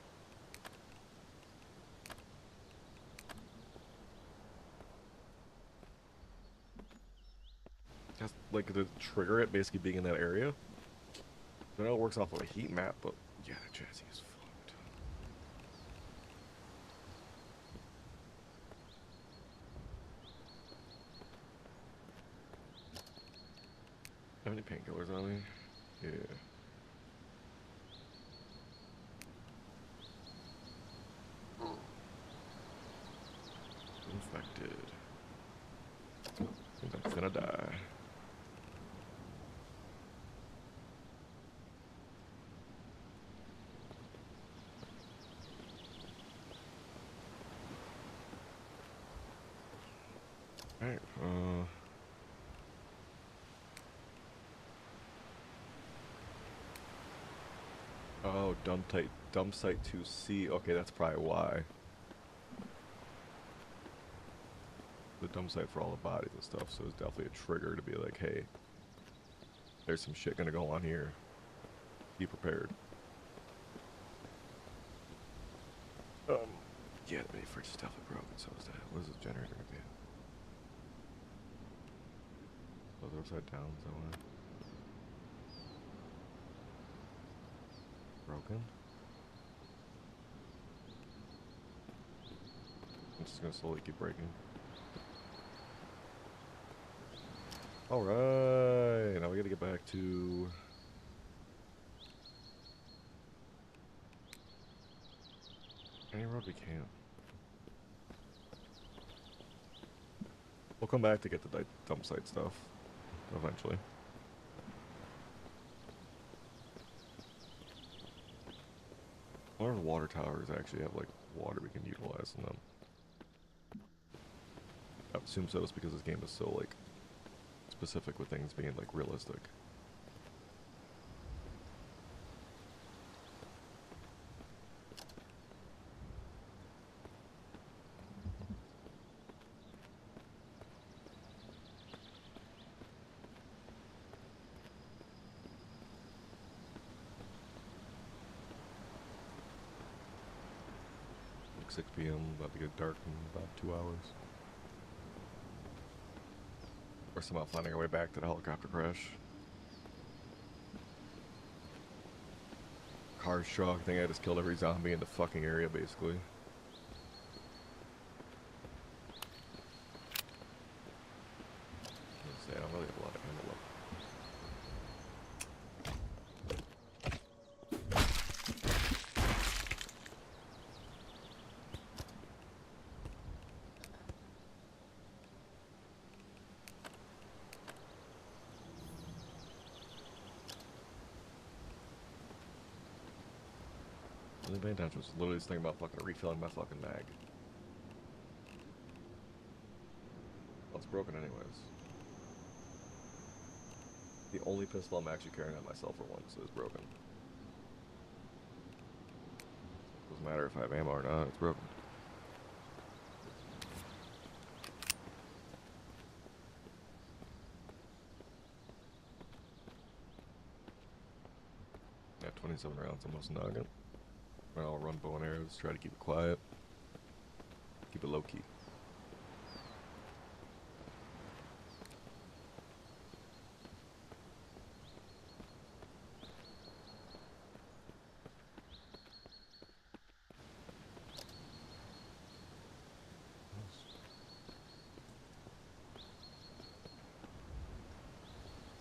Just like to trigger it basically being in that area. I know it works off of a heat map, but yeah, the chassis is fucked. Have any painkillers on me? Yeah. Infected. I think I'm gonna die. Alright, oh, dump site 2C. Okay, that's probably why. The dump site for all the bodies and stuff, so it's definitely a trigger to be like, hey, there's some shit gonna go on here. Be prepared. Yeah, the mini fridge is definitely broken, so is that. What is this generator gonna be? Oh, they're upside down, is that why? Broken? I'm just gonna slowly keep breaking. Alright, now we gotta get back to... any road we can. We'll come back to get the dump site stuff, eventually. I wonder if water towers actually have, like, water we can utilize in them. I would assume so, it's because this game is so, like, specific with things being, like, realistic. Like 6 p.m., about to get dark in about 2 hours. We're somehow finding our way back to the helicopter crash. Car shock. I think I just killed every zombie in the fucking area, basically. I don't really have a lot of ammo left. Really paying attention. I was literally just thinking about fucking refilling my fucking mag. Well, it's broken anyways. The only pistol I'm actually carrying on myself for once is broken. Doesn't matter if I have ammo or not, it's broken. Yeah, 27 rounds, almost noggin. I'll run bow and arrows, try to keep it quiet. Keep it low key.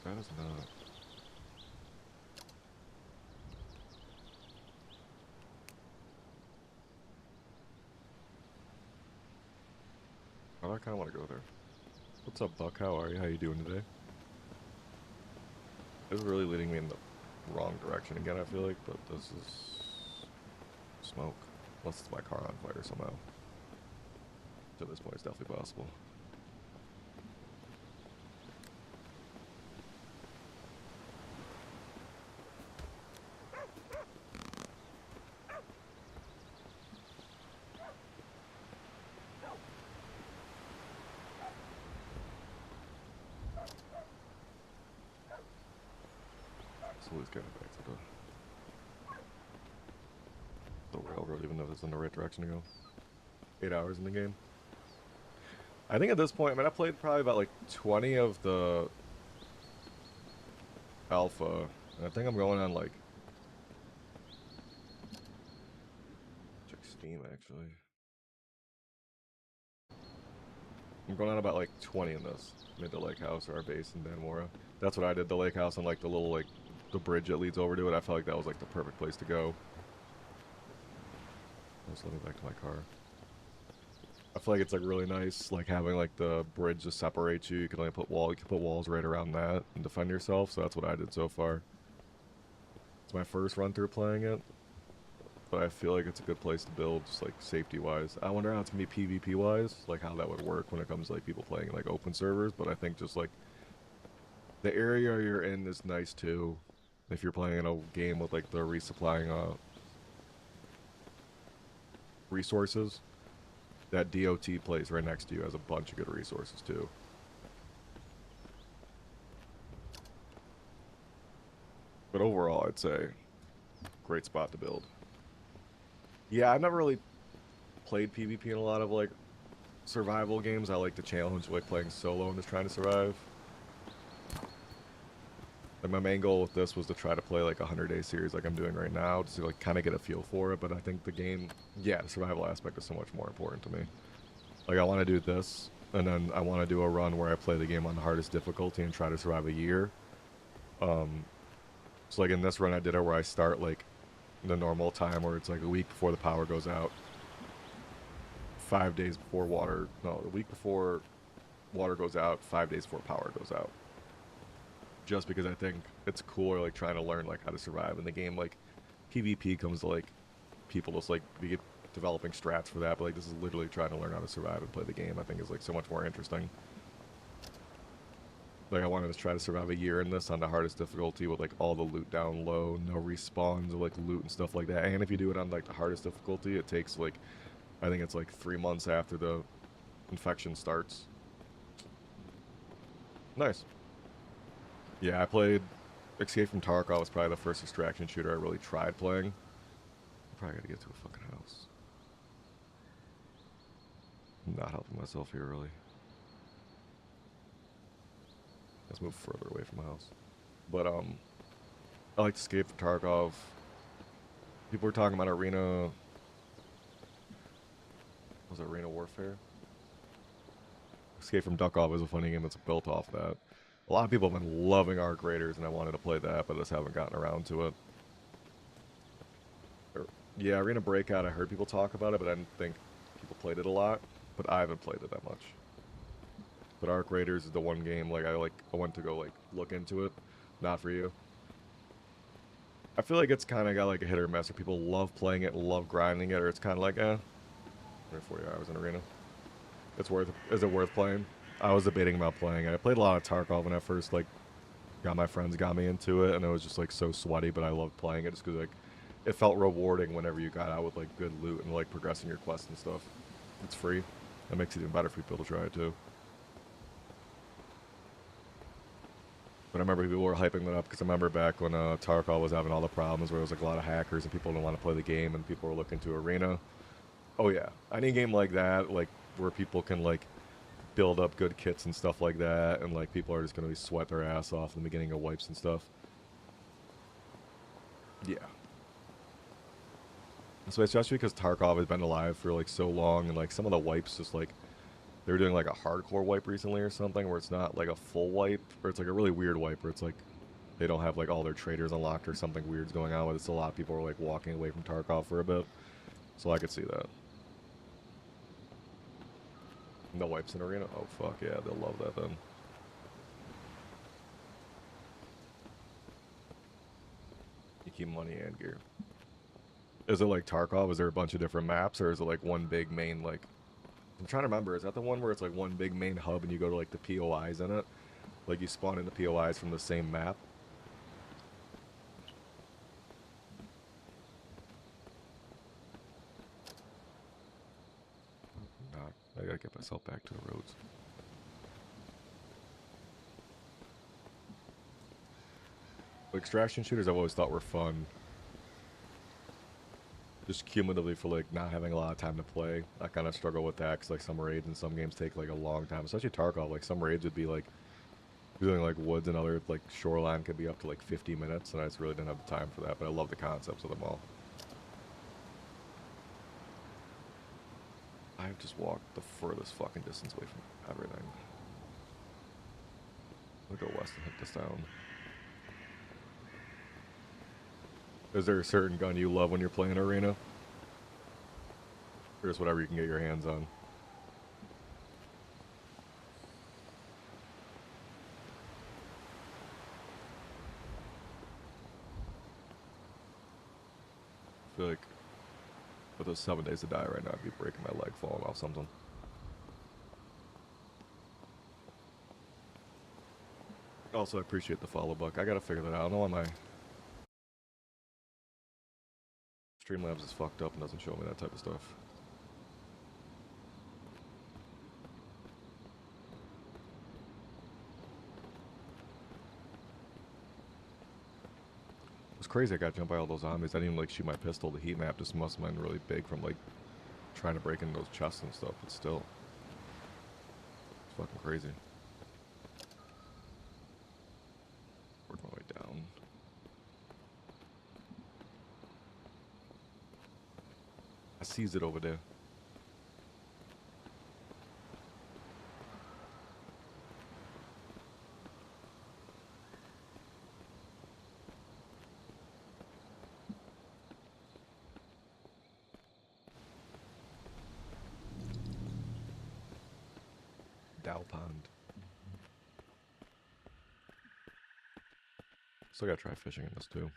That is not. Oh, I kind of want to go there. What's up, Buck? How are you? How you doing today? This is really leading me in the wrong direction again, I feel like, but this is smoke. Unless it's my car on fire somehow. To this point, it's definitely possible. So let's get back to the railroad, even though this is in the right direction to go. 8 hours in the game. I think at this point, I mean, I played probably about like 20 of the alpha, and I think I'm going on like, check Steam actually. I'm going on about like 20 in this. Made the lake house or our base in Danmora. That's what I did, the lake house and like the little like, the bridge that leads over to it. I felt like that was like the perfect place to go. Let's let me back to my car. I feel like it's like really nice, like having like the bridge to separate you. You can only put walls right around that and defend yourself. So that's what I did so far. It's my first run through playing it, but I feel like it's a good place to build, just like safety wise. I wonder how it's gonna be PvP wise, like how that would work when it comes to like people playing like open servers. But I think just like the area you're in is nice too. If you're playing in a game with like the resupplying resources. That DOT place right next to you has a bunch of good resources too. But overall, I'd say great spot to build. Yeah, I've never really played PvP in a lot of like survival games. I like the challenge, like playing solo and just trying to survive. Like my main goal with this was to try to play like a 100-day series like I'm doing right now, just to like kind of get a feel for it. But I think the game, yeah, the survival aspect is so much more important to me. Like I want to do this, and then I want to do a run where I play the game on the hardest difficulty and try to survive a year. So like in this run I did it where I start like the normal time where it's like a week before the power goes out. 5 days before the week before water goes out, 5 days before power goes out. Just because I think it's cooler like trying to learn like how to survive in the game. Like PvP comes to like people just like developing strats for that, but like this is literally trying to learn how to survive and play the game. I think is like so much more interesting. Like I wanted to try to survive a year in this on the hardest difficulty with like all the loot down low, no respawns or like loot and stuff like that. And if you do it on like the hardest difficulty, it takes like, I think it's like 3 months after the infection starts. Nice. Yeah, I played Escape from Tarkov was probably the first extraction shooter I really tried playing. I probably gotta get to a fucking house. I'm not helping myself here really. Let's move further away from the house. But I like to Escape from Tarkov. People were talking about Arena. Was it Arena Warfare? Escape from Tarkov is a funny game that's built off that. A lot of people have been loving Arc Raiders, and I wanted to play that, but I just haven't gotten around to it. Yeah, Arena Breakout, I heard people talk about it, but I didn't think people played it a lot. But I haven't played it that much. But Arc Raiders is the one game I went to go like look into it. Not for you. I feel like it's kind of got like a hit or miss, or people love playing it, love grinding it, or it's kind of like, eh, 40 hours in Arena. Is it worth playing? I was debating about playing it. I played a lot of Tarkov when I first got my friends got me into it, and it was just like so sweaty, but I loved playing it just because like it felt rewarding whenever you got out with like good loot and like progressing your quests and stuff. It's free. That makes it even better for people to try it too. But I remember people were hyping it up because I remember back when Tarkov was having all the problems where there was like a lot of hackers and people didn't want to play the game and people were looking to Arena. Oh yeah, any game like that, like where people can like build up good kits and stuff like that, and like people are just gonna be sweat their ass off in the beginning of wipes and stuff. Yeah. So especially because Tarkov has been alive for like so long, and like some of the wipes just like They were doing like a hardcore wipe recently or something where it's not like a full wipe, or it's like a really weird wipe where it's like they don't have like all their traders unlocked or something weird's going on with it. So a lot of people are like walking away from Tarkov for a bit. So I could see that. No wipes in arena? Oh fuck yeah, they'll love that then. You keep money and gear. Is it like Tarkov? Is there a bunch of different maps, or is it like one big main like... I'm trying to remember, is that the one where it's like one big main hub and you go to like the POIs in it? Like you spawn in the POIs from the same map? Not. I gotta get myself back to the roads. Extraction shooters I've always thought were fun. Just cumulatively for like not having a lot of time to play. I kind of struggle with that because like some raids and some games take like a long time. Especially Tarkov, like some raids would be like doing like woods and other like shoreline could be up to like 50 minutes, and I just really didn't have the time for that. But I love the concepts of them all. I've just walked the furthest fucking distance away from everything. I'll go west and hit this down. Is there a certain gun you love when you're playing Arena? Or just whatever you can get your hands on? I feel like with those 7 days to die right now, I'd be breaking my leg falling off something. Also, I appreciate the follow, Buck. I gotta figure that out. I don't know why my Streamlabs is fucked up and doesn't show me that type of stuff. It's crazy I got jumped by all those zombies. I didn't even like shoot my pistol. The heat map just must have been really big from like trying to break into those chests and stuff, but still. It's fucking crazy. Work my way down. I sees it over there. Dow Pond. Still gotta try fishing in this too.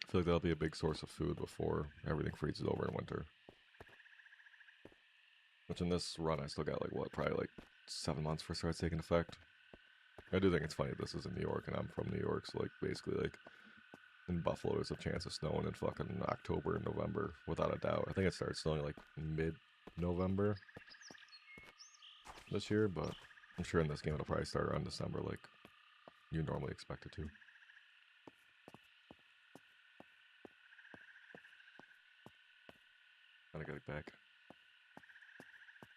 I feel like that'll be a big source of food before everything freezes over in winter. Which in this run I still got like what, probably like 7 months for it starts taking effect. I do think it's funny this is in New York and I'm from New York, so like basically like in Buffalo there's a chance of snowing in fucking October and November without a doubt. I think it started snowing like mid-November this year, but I'm sure in this game it'll probably start around December like you normally expect it to. Gotta get back.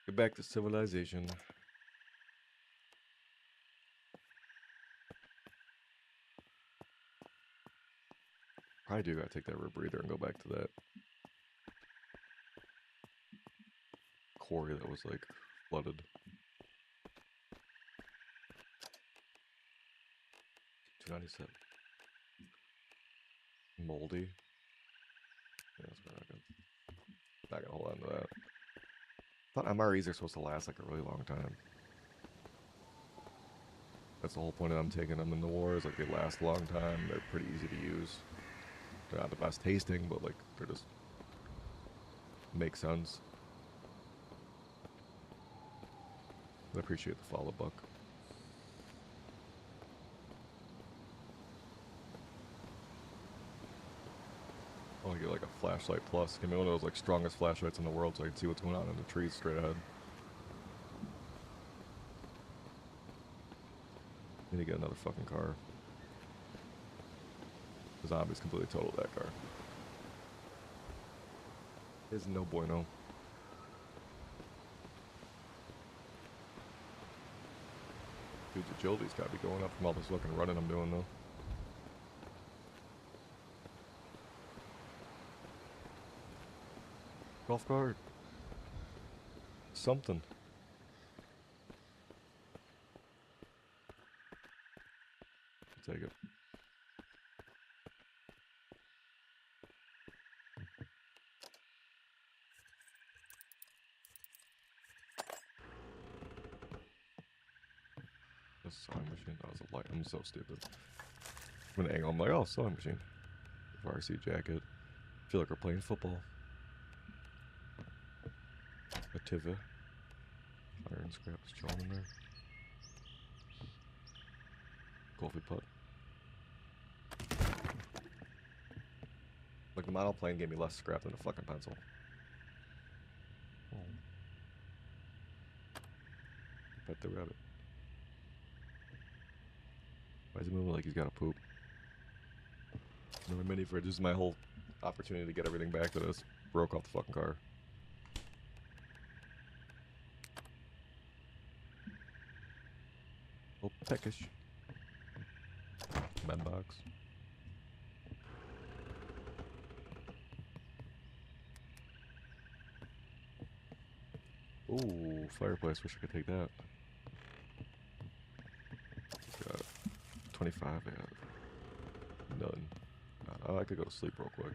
Get back to civilization. Probably do gotta take that rebreather and go back to that quarry that was like flooded. 297. Moldy. Yeah, that's not gonna hold on to that. I thought MREs are supposed to last like a really long time. That's the whole point of them taking them in the war, is like they last a long time, they're pretty easy to use. They're not the best tasting, but like they're just make sense. I appreciate the follow, Buck. I want to get like a flashlight plus. Give me one of those like strongest flashlights in the world so I can see what's going on in the trees straight ahead. Need to get another fucking car. The zombies completely totaled that car. Is no bueno. Dude's agility's gotta be going up from all this fucking running I'm doing though. Golf cart. something. I'll take it. The sewing machine. That was a light. I'm so stupid. I'm gonna angle. I'm like, oh, sewing machine. Varsity jacket. Feel like we're playing football. Ativa. Iron scrap is chilling in there. Golfy putt. Like the model plane gave me less scrap than a fucking pencil. Oh. Pet the rabbit. Why is he moving like he's got to poop? Another mini fridge. This is my whole opportunity to get everything back that I just broke off the fucking car. Oh, peckish. Med box. Ooh, fireplace. Wish I could take that. Got 25. Yeah. None. I could go to sleep real quick.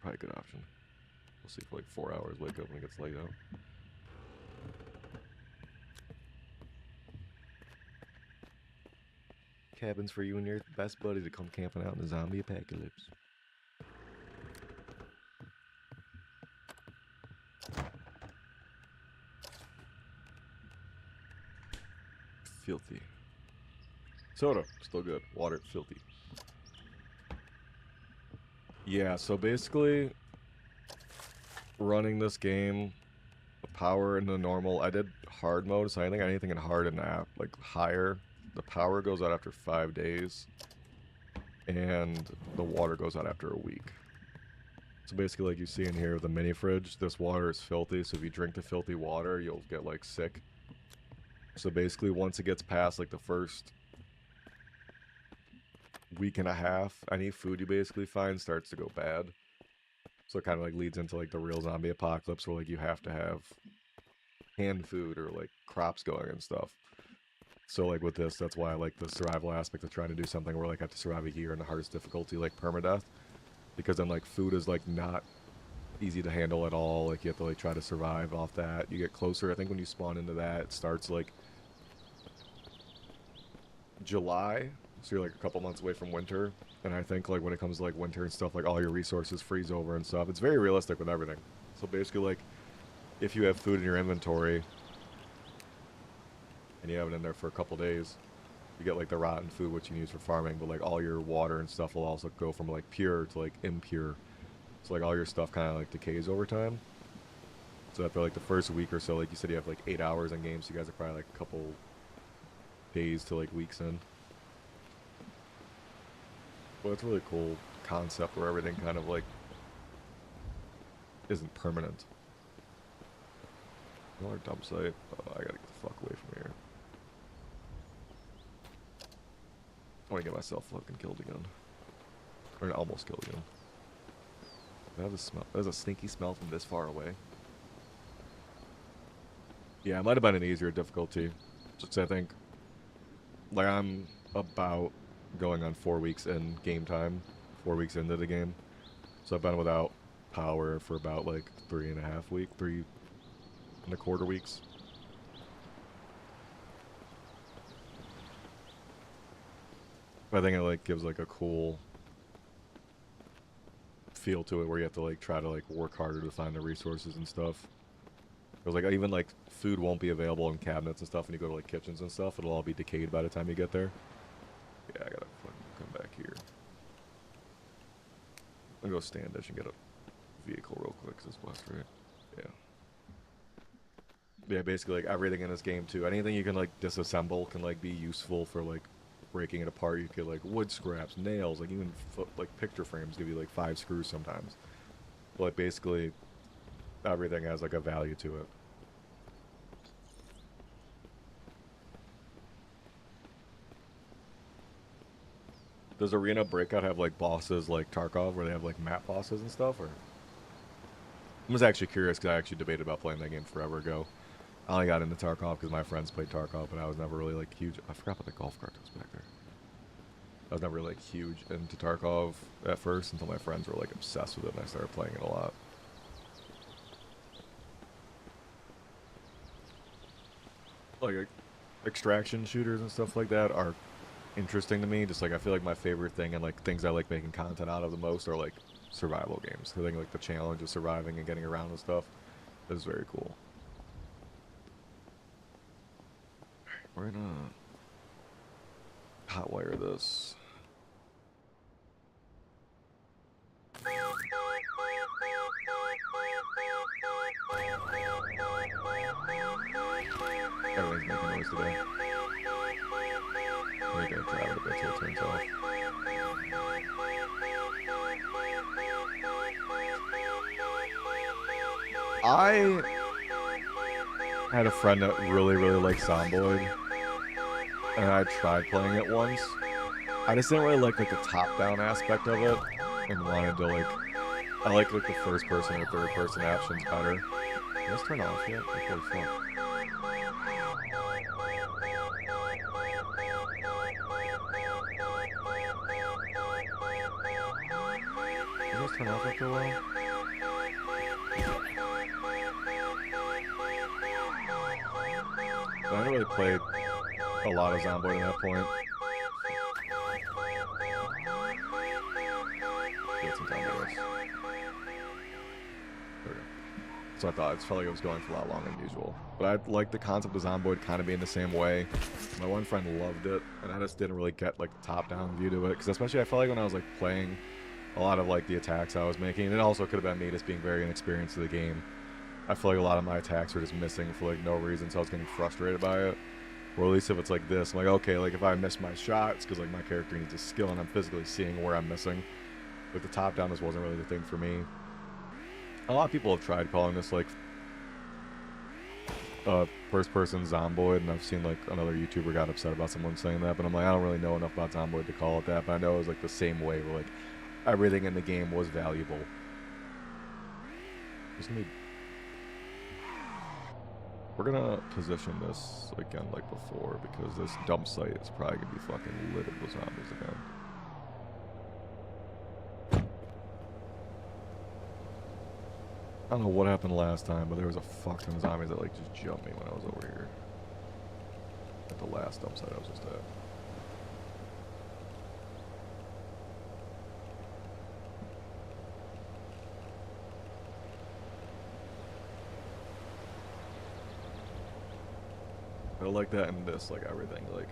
Probably a good option. We'll sleep for like 4 hours. Wake up when it gets light out. Cabins for you and your best buddy to come camping out in the zombie apocalypse. Filthy. Soda, still good. Water, filthy. Yeah, so basically, running this game, the power in the normal, I did hard mode, so I think anything in hard and app, like higher, the power goes out after 5 days, and the water goes out after a week. So basically, like you see in here, the mini fridge, this water is filthy, so if you drink the filthy water, you'll get like sick. So basically, once it gets past like the first week and a half, any food you basically find starts to go bad. So it kind of like leads into like the real zombie apocalypse where like you have to have canned food or like crops going and stuff. So like with this, that's why I like the survival aspect of trying to do something where like I have to survive a year in the hardest difficulty, like permadeath. Because then like food is like not easy to handle at all. Like you have to like try to survive off that. You get closer, I think when you spawn into that, it starts like July, so you're like a couple months away from winter, and I think like when it comes to like winter and stuff, like all your resources freeze over and stuff. It's very realistic with everything. So basically, like if you have food in your inventory and you have it in there for a couple days, you get like the rotten food which you use for farming, but like all your water and stuff will also go from like pure to like impure. So like all your stuff kind of like decays over time. So after like the first week or so, like you said, you have like 8 hours in game, so you guys are probably like a couple days to like weeks in. Well, it's a really cool concept where everything kind of like isn't permanent. Another dump site. Oh, I gotta get the fuck away from here. I want to get myself fucking killed again. Or almost killed again. That was a smell. There's a stinky smell from this far away. Yeah, it might have been an easier difficulty. Just I think, like I'm about going on 4 weeks in game time, 4 weeks into the game. So I've been without power for about like 3.5 weeks, 3.25 weeks. But I think it like gives like a cool feel to it where you have to like try to like work harder to find the resources and stuff. Because like even like food won't be available in cabinets and stuff when you go to like kitchens and stuff. It'll all be decayed by the time you get there. Yeah, I gotta fucking come back here. I'll go Standish and get a vehicle real quick because it's west, right? Yeah. Yeah, basically like everything in this game too. Anything you can like disassemble can like be useful for like breaking it apart. You get like wood scraps, nails, like even like picture frames give you like 5 screws sometimes. But like basically everything has like a value to it. Does Arena Breakout have like bosses like Tarkov where they have like map bosses and stuff, or? I was actually curious because I actually debated about playing that game forever ago. I only got into Tarkov because my friends played Tarkov, but I was never really like huge. I forgot about the golf cart that was back there. I was never like huge into Tarkov at first until my friends were like obsessed with it and I started playing it a lot. Like extraction shooters and stuff like that are interesting to me. Just like I feel like my favorite thing and like things I like making content out of the most are like survival games. I think like the challenge of surviving and getting around and stuff is very cool. We're gonna hotwire this. Everything's making noise today. I gotta try it a bit till it turns off. I had a friend that really liked Zomboid, and I tried playing it once. I just didn't really like the top-down aspect of it, and wanted to like, I like the first person or third person options better. Let's turn off yet. Like, holy fuck. Did this turn off after a while? But I didn't really play a lot of Zomboid at that point. Get some time to this. So I thought it felt like it was going for a lot longer than usual. But I like the concept of Zomboid kind of being the same way. My one friend loved it, and I just didn't really get like the top-down view to it. Because especially I felt like when I was like playing a lot of like the attacks I was making, and it also could have been me just being very inexperienced in the game. I feel like a lot of my attacks were just missing for like no reason, so I was getting frustrated by it. Or at least if it's like this, I'm like, okay, like if I miss my shot, it's because like my character needs a skill and I'm physically seeing where I'm missing. But the top-down just wasn't really the thing for me. A lot of people have tried calling this like first-person Zomboid, and I've seen like another YouTuber got upset about someone saying that, but I'm like, I don't really know enough about Zomboid to call it that, but I know it was like the same way where like everything in the game was valuable. We're gonna position this again like before because this dump site is probably gonna be fucking littered with zombies again. I don't know what happened last time, but there was a fuck ton of zombies that like just jumped me when I was over here. At the last dump site I was just at. I like that in this, like everything, like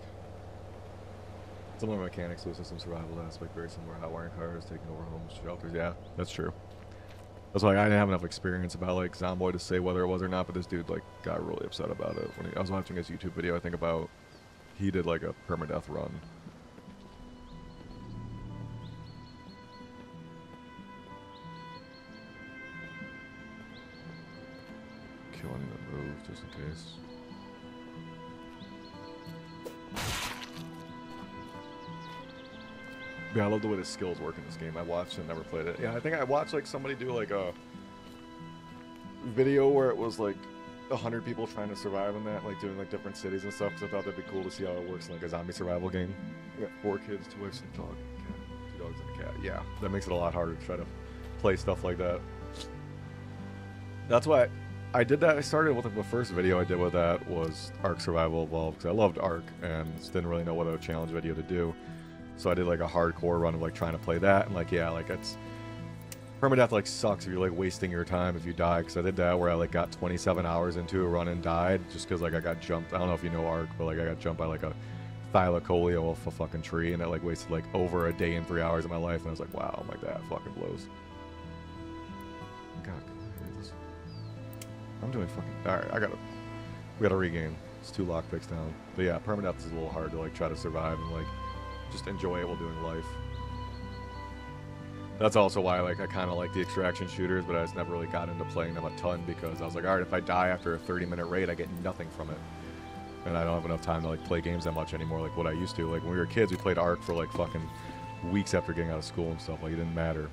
similar mechanics to a system survival aspect, very similar to hotwiring cars, taking over homes, shelters. Yeah, that's true. That's why I didn't have enough experience about like Zomboid to say whether it was or not, but this dude like got really upset about it when I was watching his YouTube video. I think about he did like a permadeath run. Killing the move just in case. Yeah, I love the way the skills work in this game. I watched and never played it. Yeah, I think I watched like somebody do like a video where it was like 100 people trying to survive in that, like doing like different cities and stuff. Because I thought that'd be cool to see how it works in like a zombie survival game. We got 4 kids, 2 wives, and a dog, and a cat. 2 dogs and a cat. Yeah, that makes it a lot harder to try to play stuff like that. That's why I did that. I started with like, the first video I did with that was Ark Survival Evolved because I loved Ark and just didn't really know what a challenge video to do. So I did like a hardcore run of like trying to play that, and like yeah, like it's permadeath like sucks if you're like wasting your time if you die, because I did that where I like got 27 hours into a run and died just because like I got jumped. I don't know if you know Ark, but like I got jumped by like a thylacoleo off a fucking tree, and it like wasted like over a day and 3 hours of my life, and I was like, wow, I'm like that fucking blows. God, I'm doing fucking alright. We gotta regain. It's 2 lockpicks down, but yeah, permadeath is a little hard to like try to survive and like just enjoy it while doing life. That's also why like I kind of like the extraction shooters, but I just never really got into playing them a ton because I was like, all right, if I die after a 30-minute raid, I get nothing from it, and I don't have enough time to like play games that much anymore like what I used to. Like when we were kids, we played Ark for like fucking weeks after getting out of school and stuff. Like it didn't matter.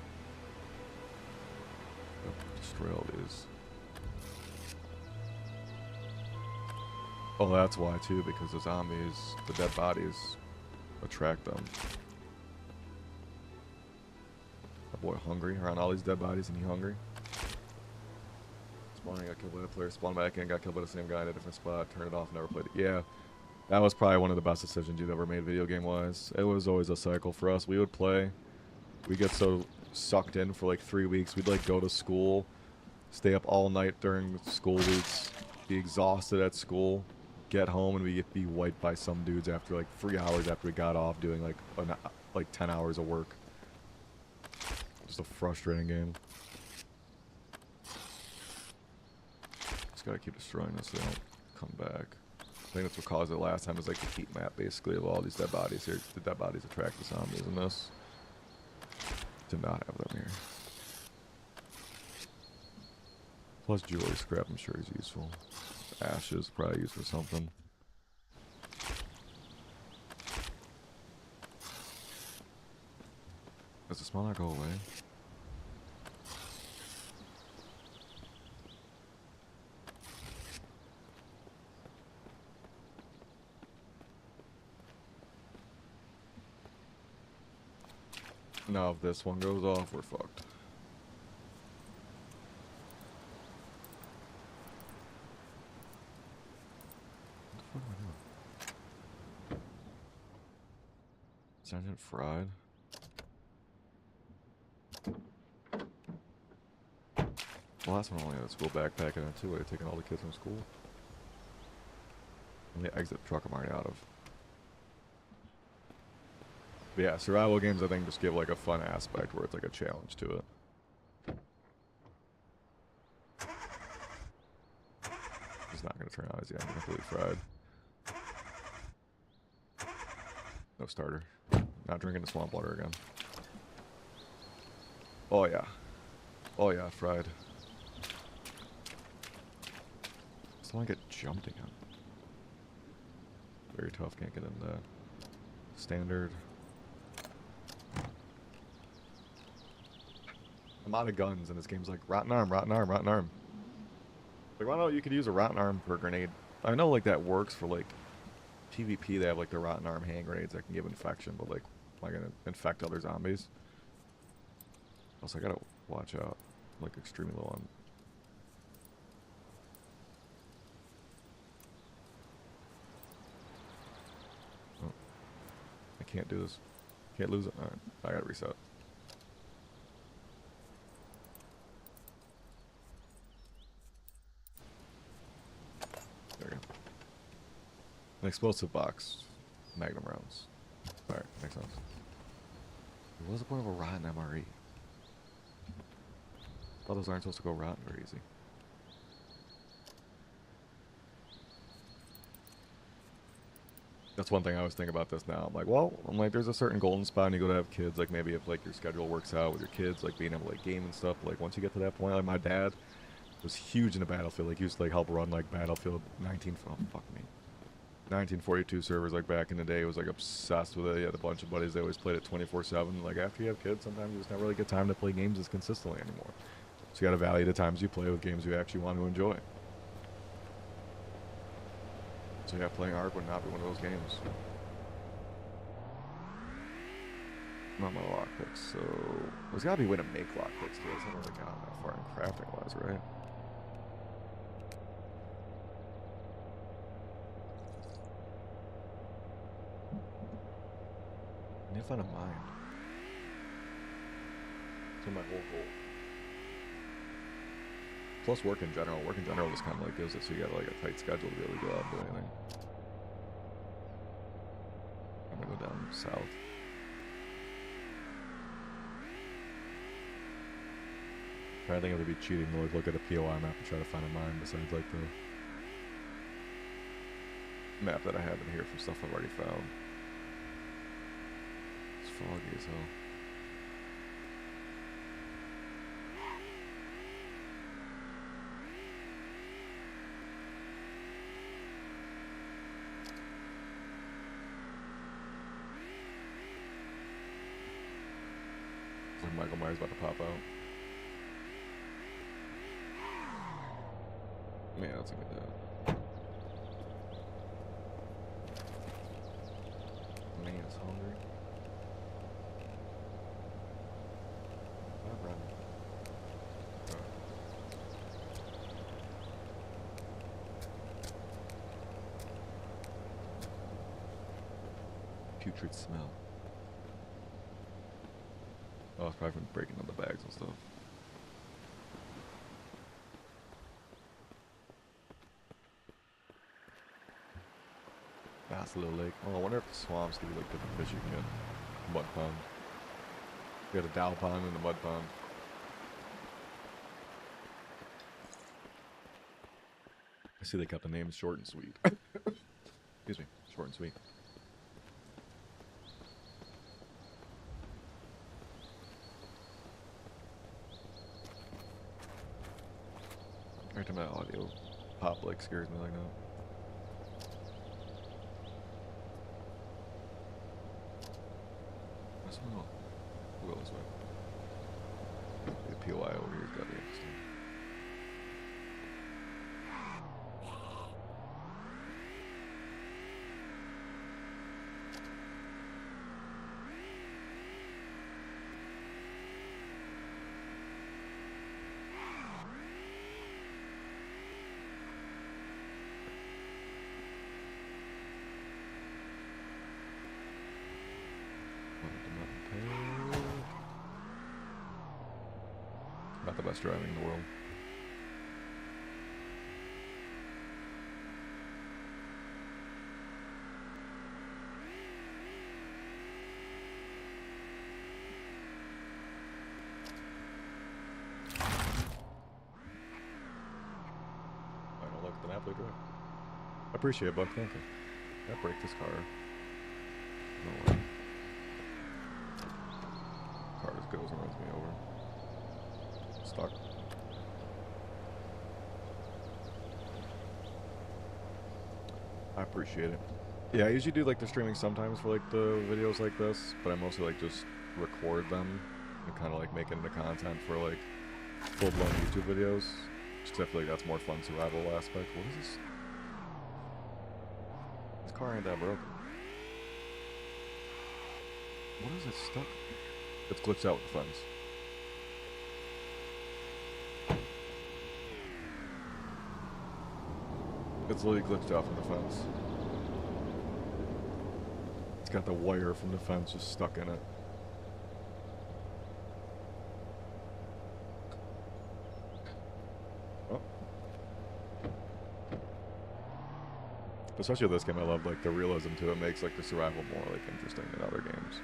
Oh, Destroy all these. Oh, that's why too, because the zombies, the dead bodies, attract them. That boy hungry around all these dead bodies, and he hungry. Spawning, got killed by a player. Spawned back in, got killed by the same guy in a different spot. Turned it off, never played it. Yeah, that was probably one of the best decisions you've ever made video game wise. It was always a cycle for us. We would play. We get so sucked in for like 3 weeks. We'd like go to school, stay up all night during school weeks, be exhausted at school, get home, and we'd be wiped by some dudes after like 3 hours after we got off doing like 10 hours of work. Just a frustrating game. Just gotta keep destroying this so they don't come back. I think that's what caused it last time, is like the heat map basically of all these dead bodies here. The dead bodies attract the zombies in this. Did not have them here. Plus jewelry scrap, I'm sure is useful. Ashes, probably used for something. Does the smell not go away? Now if this one goes off, we're fucked. What the fuck am I doing? Sergeant Fried? The last one only had a school backpack in it too. They're taking all the kids from school. And the exit truck I'm already out of. But yeah, survival games I think just give like a fun aspect where it's like a challenge to it. It's not gonna turn out as I'm completely fried. No starter. Not drinking the swamp water again. Oh yeah. Oh yeah, fried. Still want to get jumped again. Very tough, can't get in the standard. I'm out of guns, and this game's like, rotten arm, rotten arm, rotten arm. Like, why not you could use a rotten arm per grenade? I know, like, that works for, like, PvP, they have, like, the rotten arm hand grenades that can give infection, but, like, am I gonna infect other zombies? Also, I gotta watch out. I'm, like, extremely low on... Oh. I can't do this. Can't lose it. Alright, I gotta reset. There we go. An explosive box. Magnum rounds. Alright, makes sense. What was the point of a rotten MRE? Thought those aren't supposed to go rotten very easy. That's one thing I always think about this now. I'm like, well, there's a certain golden spot and you go to have kids, like maybe if like your schedule works out with your kids, like being able to like game and stuff, like once you get to that point, like my dad was huge into Battlefield, like he used to like help run like Battlefield 1942 servers like back in the day. He was like obsessed with it. He had a bunch of buddies, they always played it 24/7. Like after you have kids, sometimes you just never really get time to play games as consistently anymore. So you gotta value the times you play with games you actually want to enjoy. So yeah, playing ARK would not be one of those games. Not my lockpicks, so... There's gotta be a way to make lockpicks too. I haven't really gotten that far in crafting wise, right? I need to find a mine. That's my whole goal. Plus work in general. Work in general just kind of like gives it so you got like a tight schedule to be able to go out and do anything. I'm gonna go down south. I think it would be cheating to like look at a POI map and try to find a mine besides like the map that I have in here from stuff I've already found. It's foggy as hell. It's like Michael Myers about to pop out. Yeah, let's give me that. Man's hungry. Not running. Putrid smell. Oh, it's probably from breaking up the bags and stuff. That's a little lake. Oh, I wonder if the swamps give you like different fish you can get. Mud pond. You got a Dow pond and a mud pond. I see they kept the name short and sweet. Excuse me, short and sweet. Every time that audio pop like scares me like that. I don't know. We'll go this way. The POI over here has got to be interesting. Not the best driving in the world. I don't look at the map they drive. I appreciate it, Buck. Thank you. I break this car. No way. Car just goes and runs me over. Stuck. I appreciate it. Yeah, I usually do like the streaming sometimes for like the videos like this, but I mostly like just record them and kind of like make it into content for like full-blown YouTube videos. Just 'cause I feel like that's more fun survival aspect. What is this? This car ain't that broken. What is it stuck? It's glitched out with the fence. It's literally glitched out from the fence. It's got the wire from the fence just stuck in it. Oh. Especially with this game, I love like the realism to it. Makes like the survival more like interesting than other games.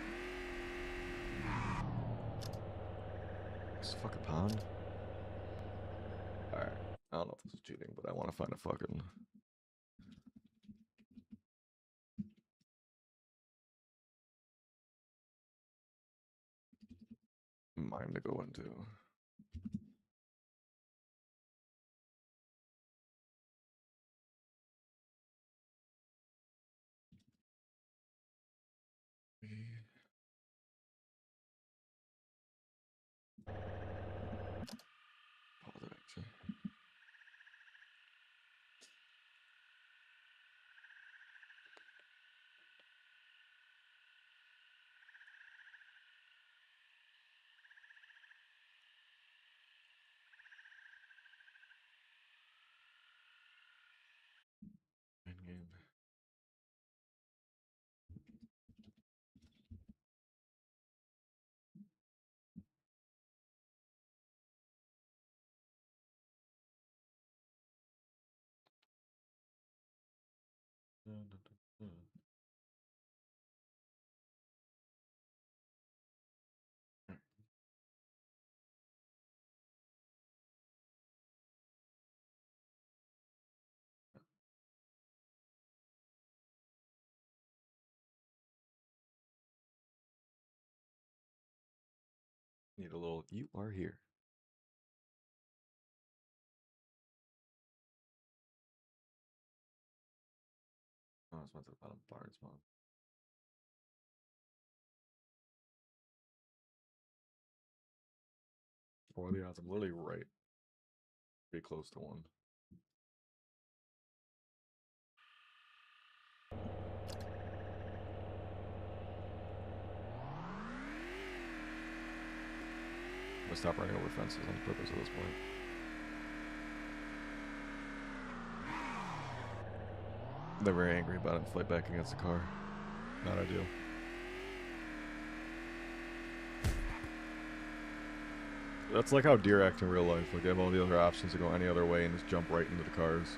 It's a fucking pond. Alright. I don't know if this is cheating, but I want to find a fucking mine to go into. Pause it actually. In game. Need a little. You are here. Oh, it's went to the bottom barn spawn. What are the odds? I'm literally right. Pretty close to one. gonna stop running over fences on purpose at this point. They're very angry about it and fight back against the car. Not ideal. That's like how deer act in real life. Like they have all the other options to go any other way and just jump right into the cars.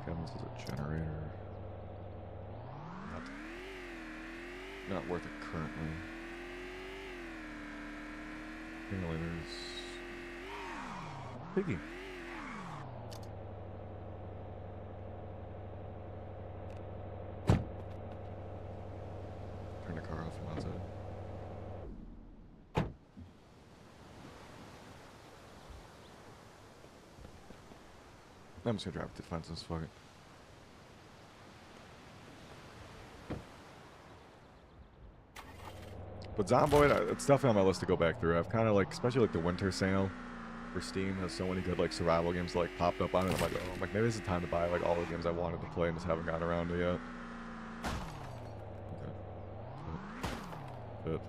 Kevin's is a generator. Not worth it currently. Simulators. Piggy. Turn the car off from outside. I'm just gonna drive to the fences, fuck it. But Zomboid, it's definitely on my list to go back through. I've kind of like, especially like the winter sale for Steam has so many good like survival games like popped up on it. I'm like, oh, maybe this is the time to buy like all the games I wanted to play and just haven't gotten around to yet. Okay. Good.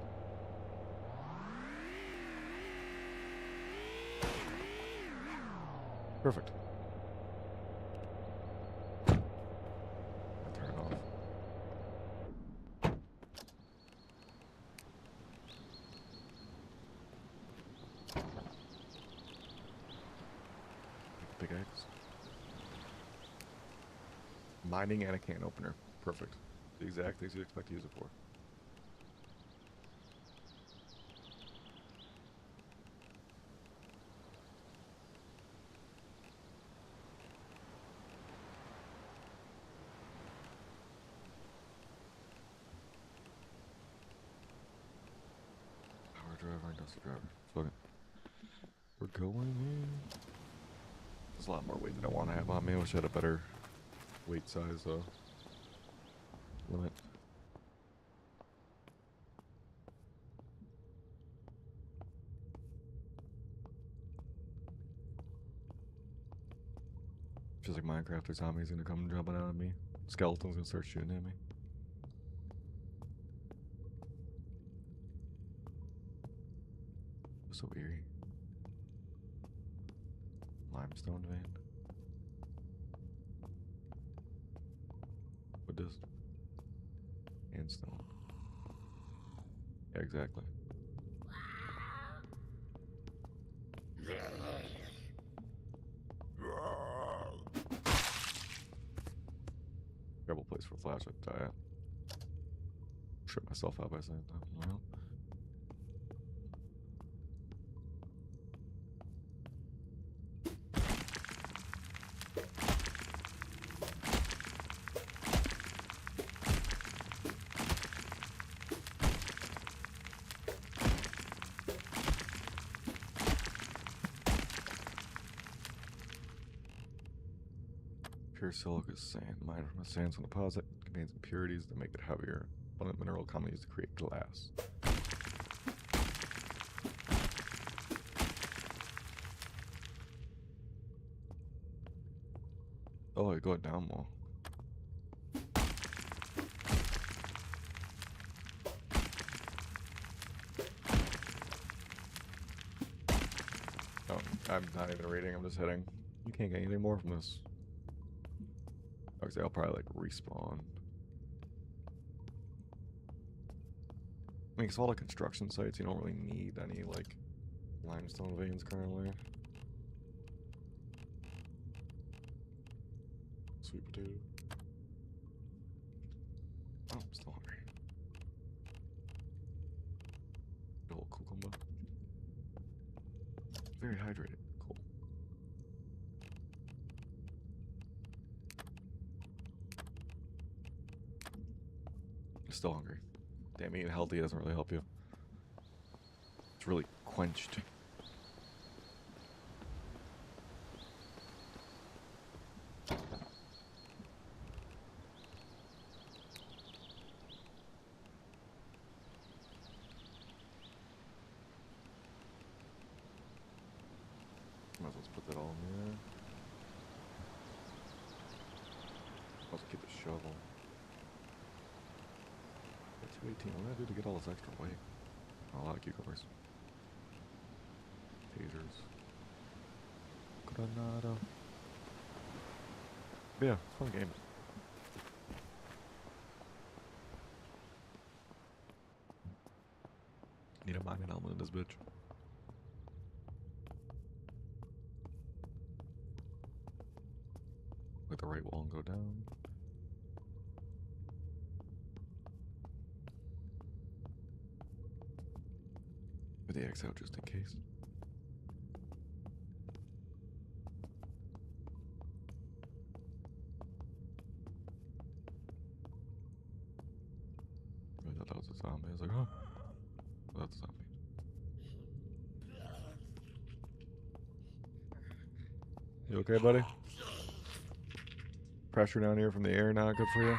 Perfect. Turn it off. Big eggs. Mining and a can opener. Perfect. The exact things you'd expect to use it for. Power driver, industrial driver. Fuck it. We're going in. There's a lot more weight than I want to have on me. I wish I had a better weight size limit. Feels like Minecraft or zombies gonna come jumping out at me. Skeletons gonna start shooting at me. So eerie. Limestone vein. What does? And stone. Yeah, exactly. Terrible place for a flashlight to die at. Trip myself out by saying that. Well. Pure silica sand. Mined from a sandstone deposit. Contains impurities that make it heavier. Abundant mineral commonly used to create glass. Oh, I go down more. Oh, I'm not even raiding, I'm just hitting. You can't get anything more from this. Actually, I'll probably like respawn. I mean, because all the construction sites, you don't really need any like limestone veins currently. Sweet potato. Oh, I'm still hungry. A little cucumber. Very hydrated. Cool. Still hungry. Damn, eating healthy doesn't really help you. It's really quenched. Might as well put that all in there. Let's keep the shovel. 218. What did I do to get all this extra weight? Oh, a lot of cucumbers. Tasers. Granada. But yeah, it's a fun game. Need a mining element in this bitch. Let the right wall and go down. With the X out just in case. I thought that was a zombie. I was like, oh, that's a zombie. You okay, buddy? Pressure down here from the air not good for you?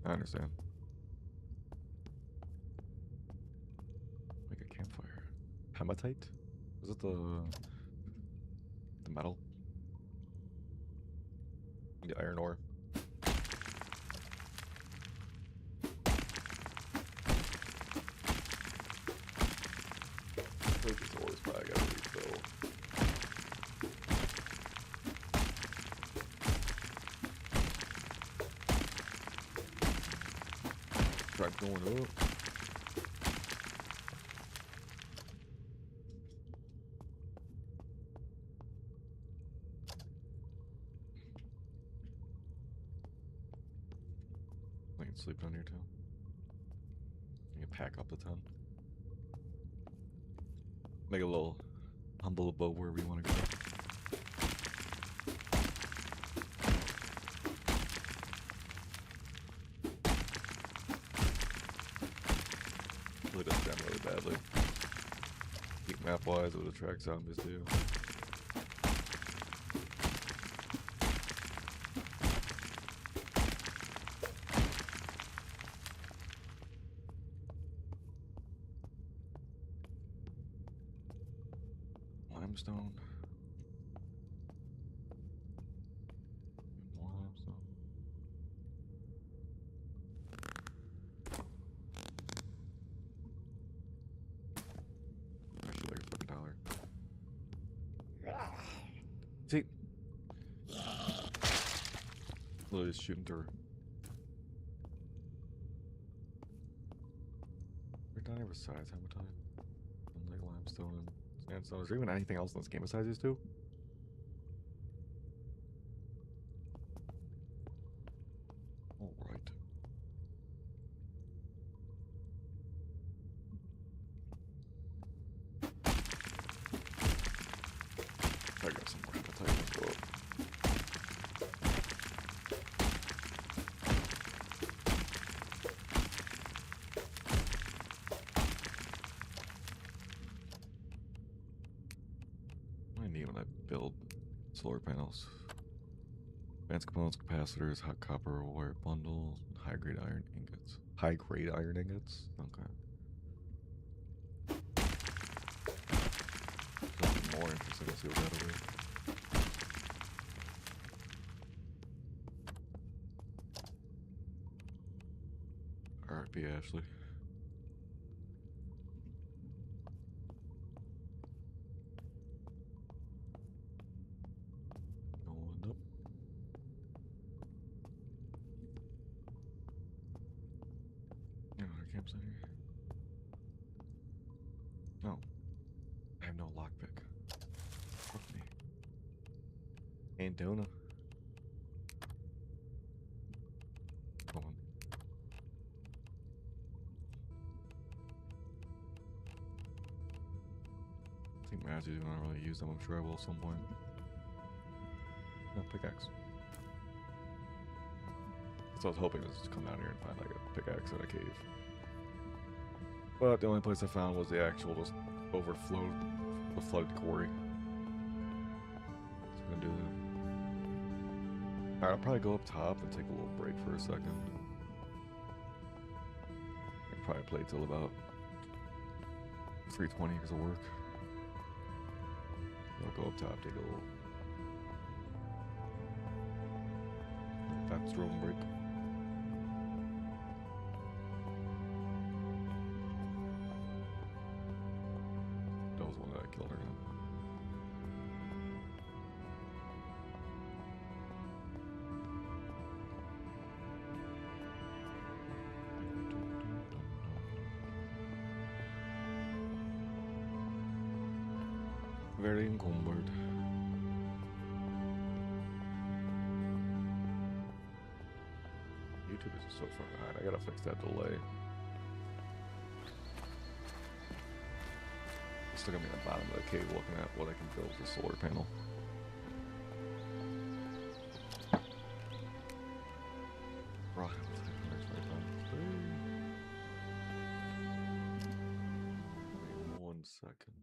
I understand. Make a campfire. Hematite? Is it the metal? The iron ore. Purchase ores, but I gotta refill. Track going up. I can sleep down here too. You can pack up the tent. Make a little humble abode wherever you want to go. Really does sound really badly. Heat map wise, it would attract zombies too. Limestone. More limestone. Actually, like a fucking dollar. See? Literally just shooting through. We're down here besides hematite. And like limestone and sandstone. Is there even anything else in this game besides these two? Alright. I got some more hematite. Let's go up. I need when I build solar panels. Advanced components, capacitors, hot copper wire bundle, high grade iron ingots. High grade iron ingots? Okay. Something more interesting to see what that'll be. R.I.P. Ashley. Going up. Another campsite here. No. I have no lockpick. Fuck me. Ain't Dona. Hold on. I think Matthews don't really use them. I'm sure I will at some point. No, pickaxe. So I was hoping to just come down here and find like a pickaxe in a cave. But the only place I found was the actual just overflowed, the flooded quarry. So I'm gonna do that. Alright, I'll probably go up top and take a little break for a second. I can probably play till about 3:20 because of work. I'll go up top, take a little bathroom break. was the one that killed her. Very encumbered. YouTube is so far behind. I gotta fix that delay. Still gonna be at the bottom of the cave looking at what I can build with the solar panel. Rock. 1 second.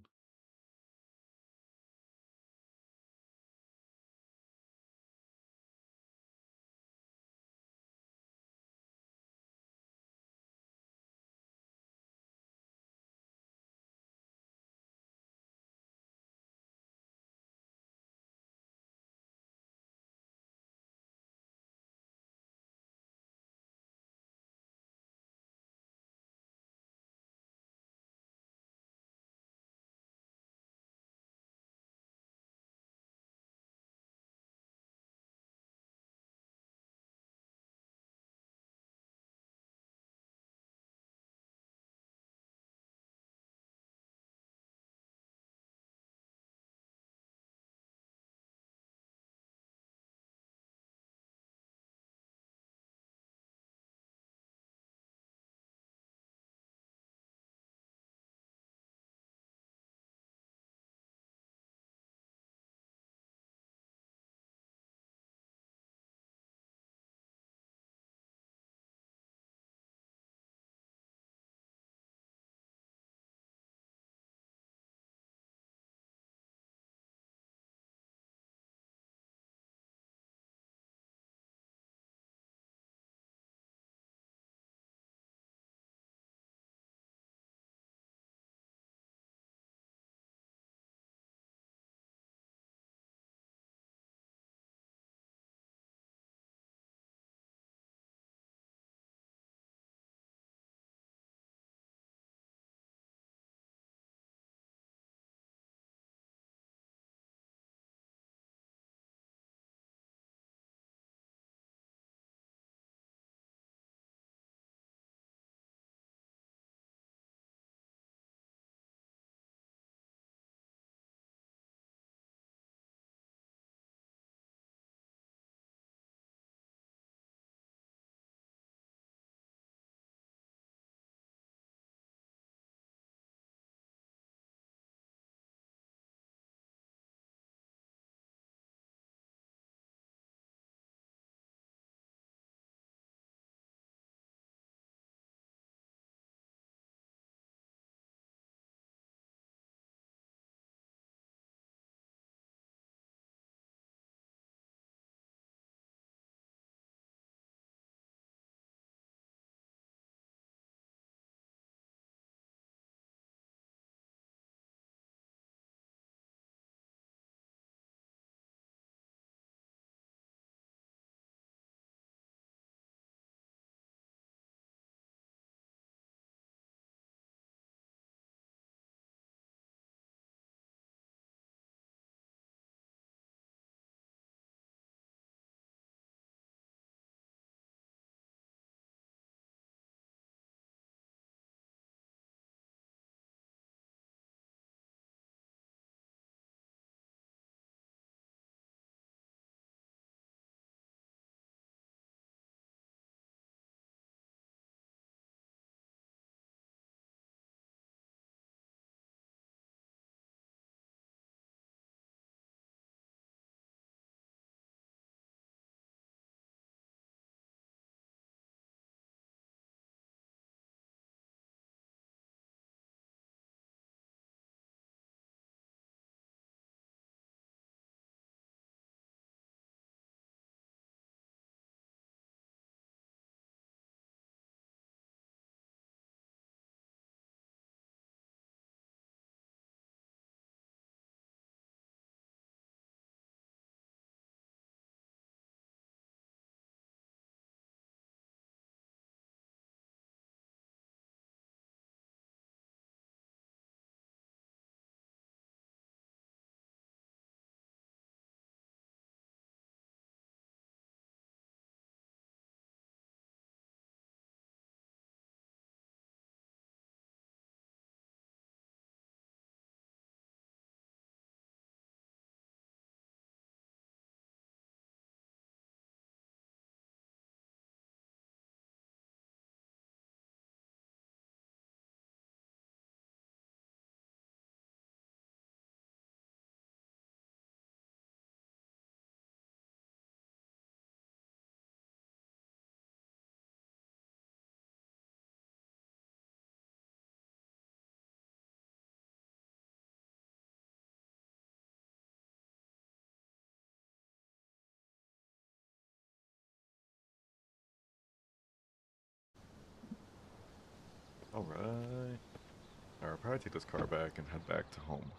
probably take this car back and head back to home.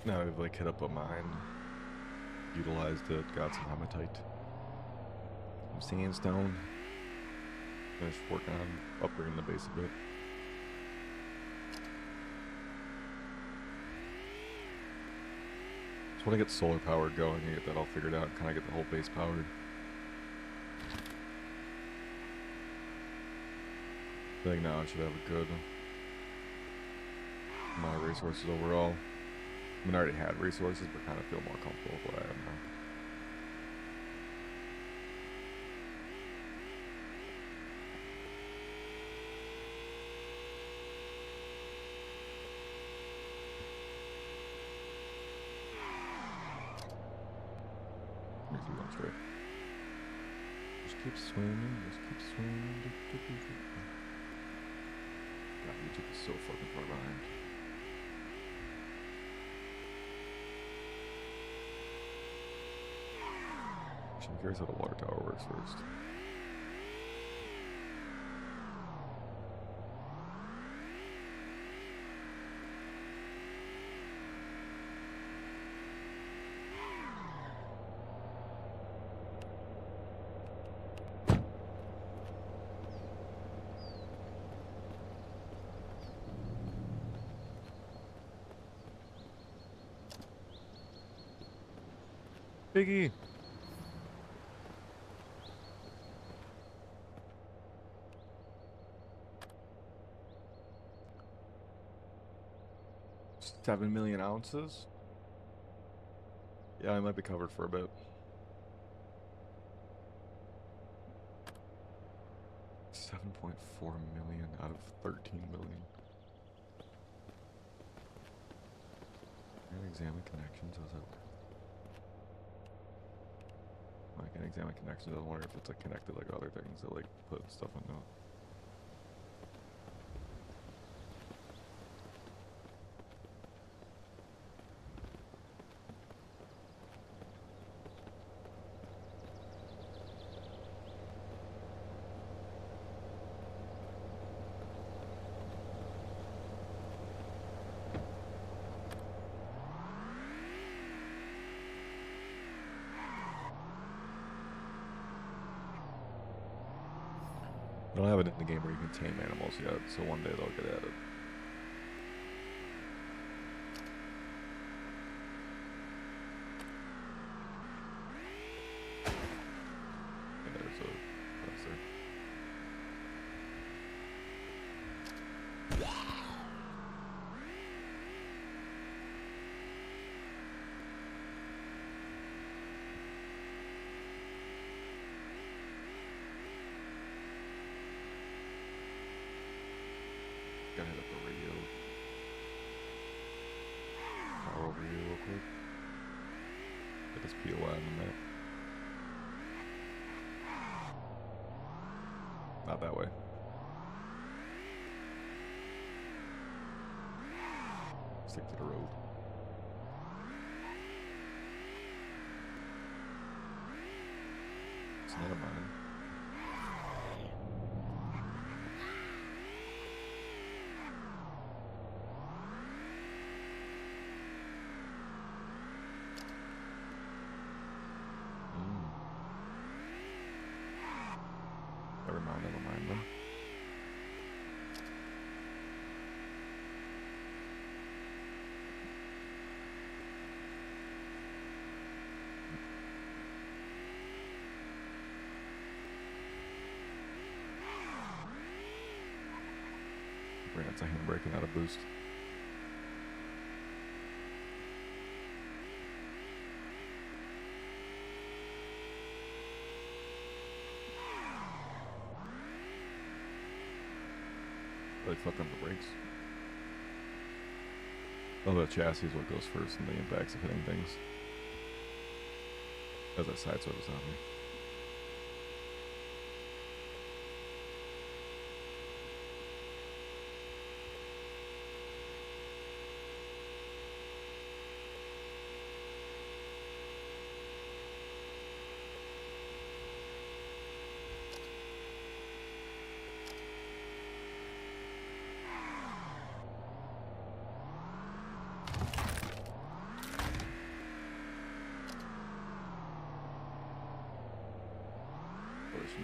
Now we've like hit up a mine, utilized it, got some hematite, some sandstone, finished working on upgrading the base a bit. Just want to get solar power going and get that all figured out and kind of get the whole base powered. I think now I should have a good amount of resources overall. I mean, I already had resources, but kind of feel more comfortable with what I have now. Makes me going straight. Just keep swimming, just keep swimming. God, YouTube is so fucking far behind. I'm curious how the water tower works first. Biggie! $7 million ounces? Yeah, I might be covered for a bit. 7.4 million out of 13 million. Can I examine connections? How's that work? I can examine connections. I was wondering if it's like connected like other things that like put stuff on note. I don't have it in the game where you can tame animals yet, so one day they'll get added. And there's a professor. Gotta hit up the radio. Power over here real quick. Get this POI on the map. Not that way. Stick to the road. It's not a mine. Never mind then. Brand's a handbrake and not a boost. Really fuck on the brakes. Oh, the chassis is what goes first and the impacts of hitting things. As that side sort of zombie.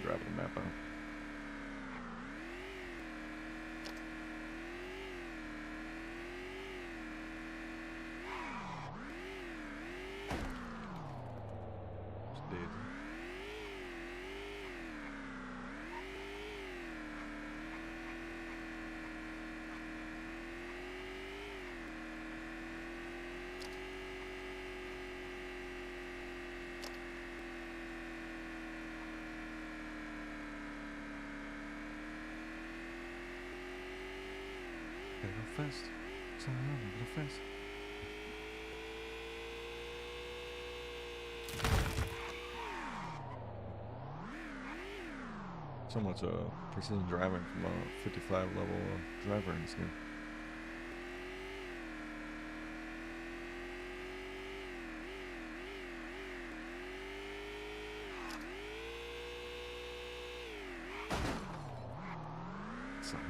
grabbing the map out. Dead. Gotta go fast. Sorry, I'm a little fast. So much precision driving from a 55 level driver in this game. Sorry.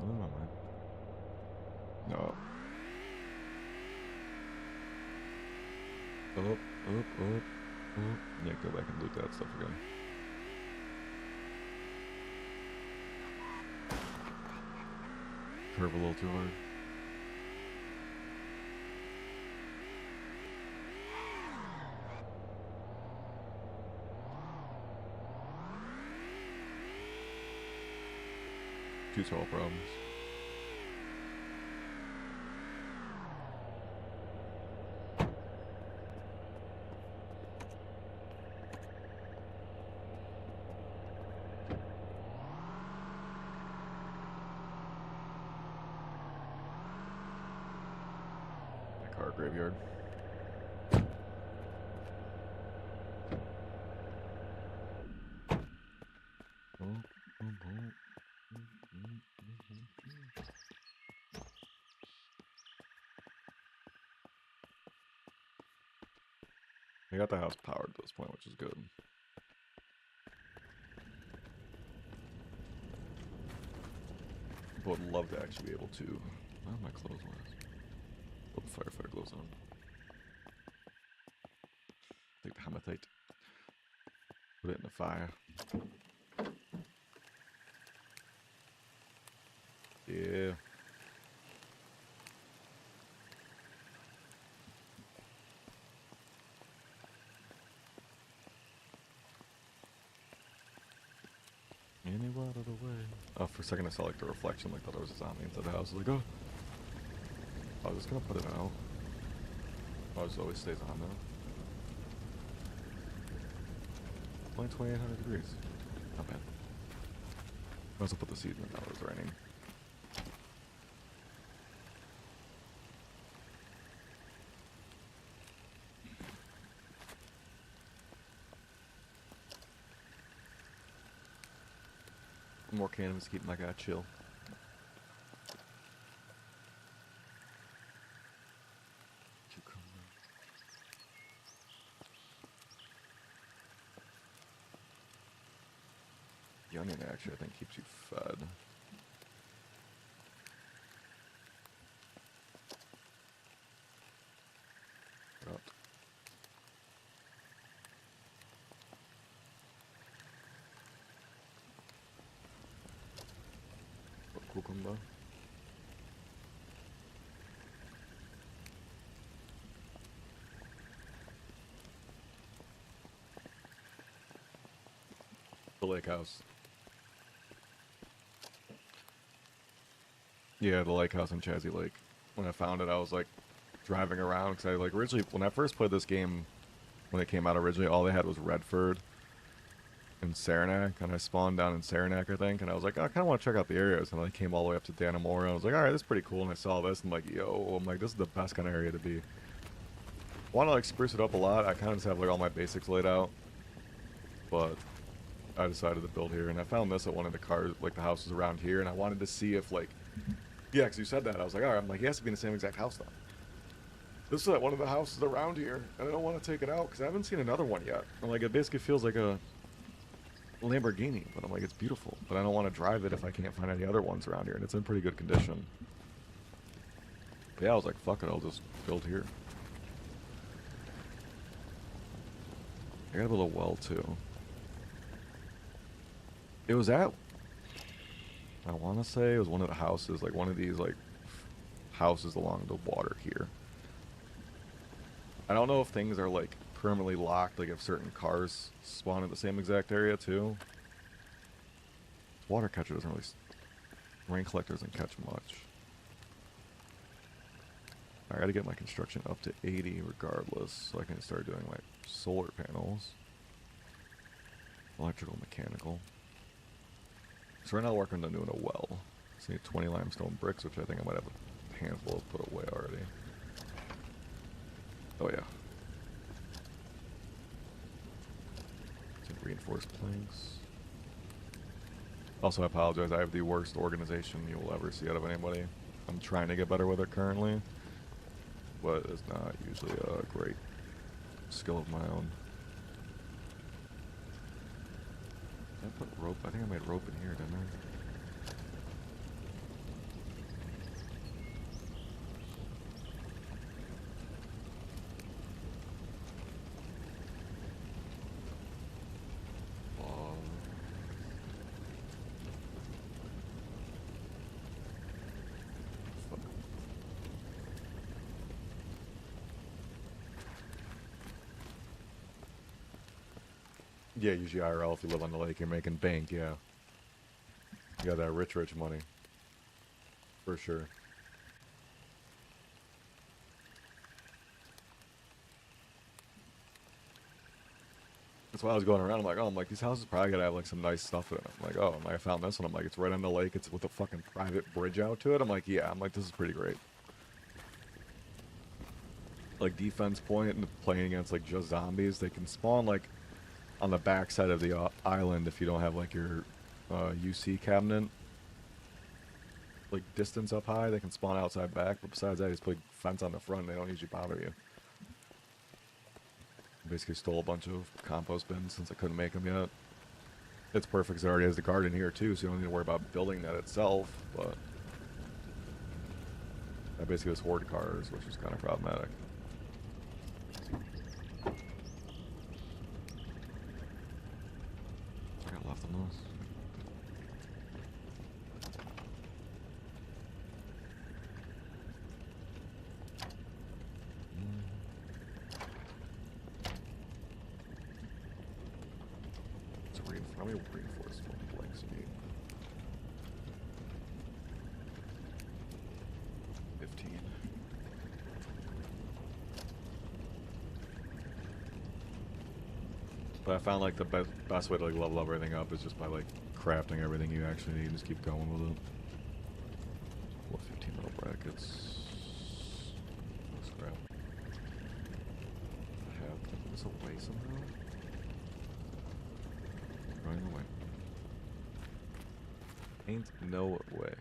Oh, my mind. No. Up, up, up, up. Yeah, go back and loot that stuff again. Curve a little too hard. Two tall problems. The car graveyard. I got the house powered at this point, which is good. But would love to actually be able to. Where are my clothes was? Put the firefighter gloves on. Take the hematite. Put it in the fire. Yeah. Anywhere out of the way. Oh, for a second I saw like the reflection, like thought there was a zombie inside the house. I was like, oh. I was just gonna put it out. Oh, it just always stays on though. Only 2800 degrees. Not bad. I also put the seeds in now it was raining. More cannons to keep my guy chill. The onion actually I think keeps you fed. Out. Cucumber. The lake house. Yeah, the lake house in Chazzy Lake. When I found it, I was like driving around because I like originally when I first played this game, when it came out originally, all they had was Redford and Saranac, and I spawned down in Saranac, I think, and I was like, oh, I kind of want to check out the areas, and I came all the way up to Dannemora, and I was like, all right, this is pretty cool, and I saw this, and I'm like, yo, I'm like, this is the best kind of area to be. Want to like spruce it up a lot. I kind of just have like all my basics laid out, but I decided to build here, and I found this at one of the cars, like the houses around here, and I wanted to see if like, yeah, because you said that, I was like, all right, I'm like, he has to be in the same exact house though. This is at one of the houses around here, and I don't want to take it out because I haven't seen another one yet. And like, it basically feels like a Lamborghini, but I'm like, it's beautiful, but I don't want to drive it if I can't find any other ones around here, and it's in pretty good condition. But yeah, I was like, fuck it, I'll just build here. I gotta build a well too. It was at, I want to say it was one of the houses, like one of these like houses along the water here. I don't know if things are like permanently locked, like if certain cars spawn in the same exact area too. Water catcher doesn't really, rain collector doesn't catch much. I gotta get my construction up to 80 regardless, so I can start doing like solar panels, electrical, mechanical. So right now we're working on doing a well. So I need 20 limestone bricks, which I think I might have a handful of put away already. Oh yeah. Some reinforced planks. Also, I apologize. I have the worst organization you will ever see out of anybody. I'm trying to get better with it currently, but it's not usually a great skill of my own. Did I put rope? I think I made rope in here, didn't I? Yeah, usually IRL if you live on the lake, you're making bank, yeah. You got that rich money. For sure. That's why I was going around, I'm like, these houses probably gotta have like some nice stuff in it. I'm like, oh, I found this one. I'm like, it's right on the lake, it's with a fucking private bridge out to it. I'm like, yeah, I'm like, this is pretty great. Like defense point and playing against like just zombies, they can spawn like on the back side of the island if you don't have like your UC cabinet like distance up high. They can spawn outside back, but besides that, you just put fence on the front and they don't usually bother you. Basically stole a bunch of compost bins since I couldn't make them yet. It's perfect because it already has the garden here too, so you don't need to worry about building that itself, but that basically was horde cars, which is kind of problematic. I got left on those. How many reinforced planks you need? 15. But I found like the best way to like level everything up is just by like crafting everything you actually need and just keep going with it. What 15 metal brackets? No scrap. I have to put this away somehow. Running away. Ain't no way.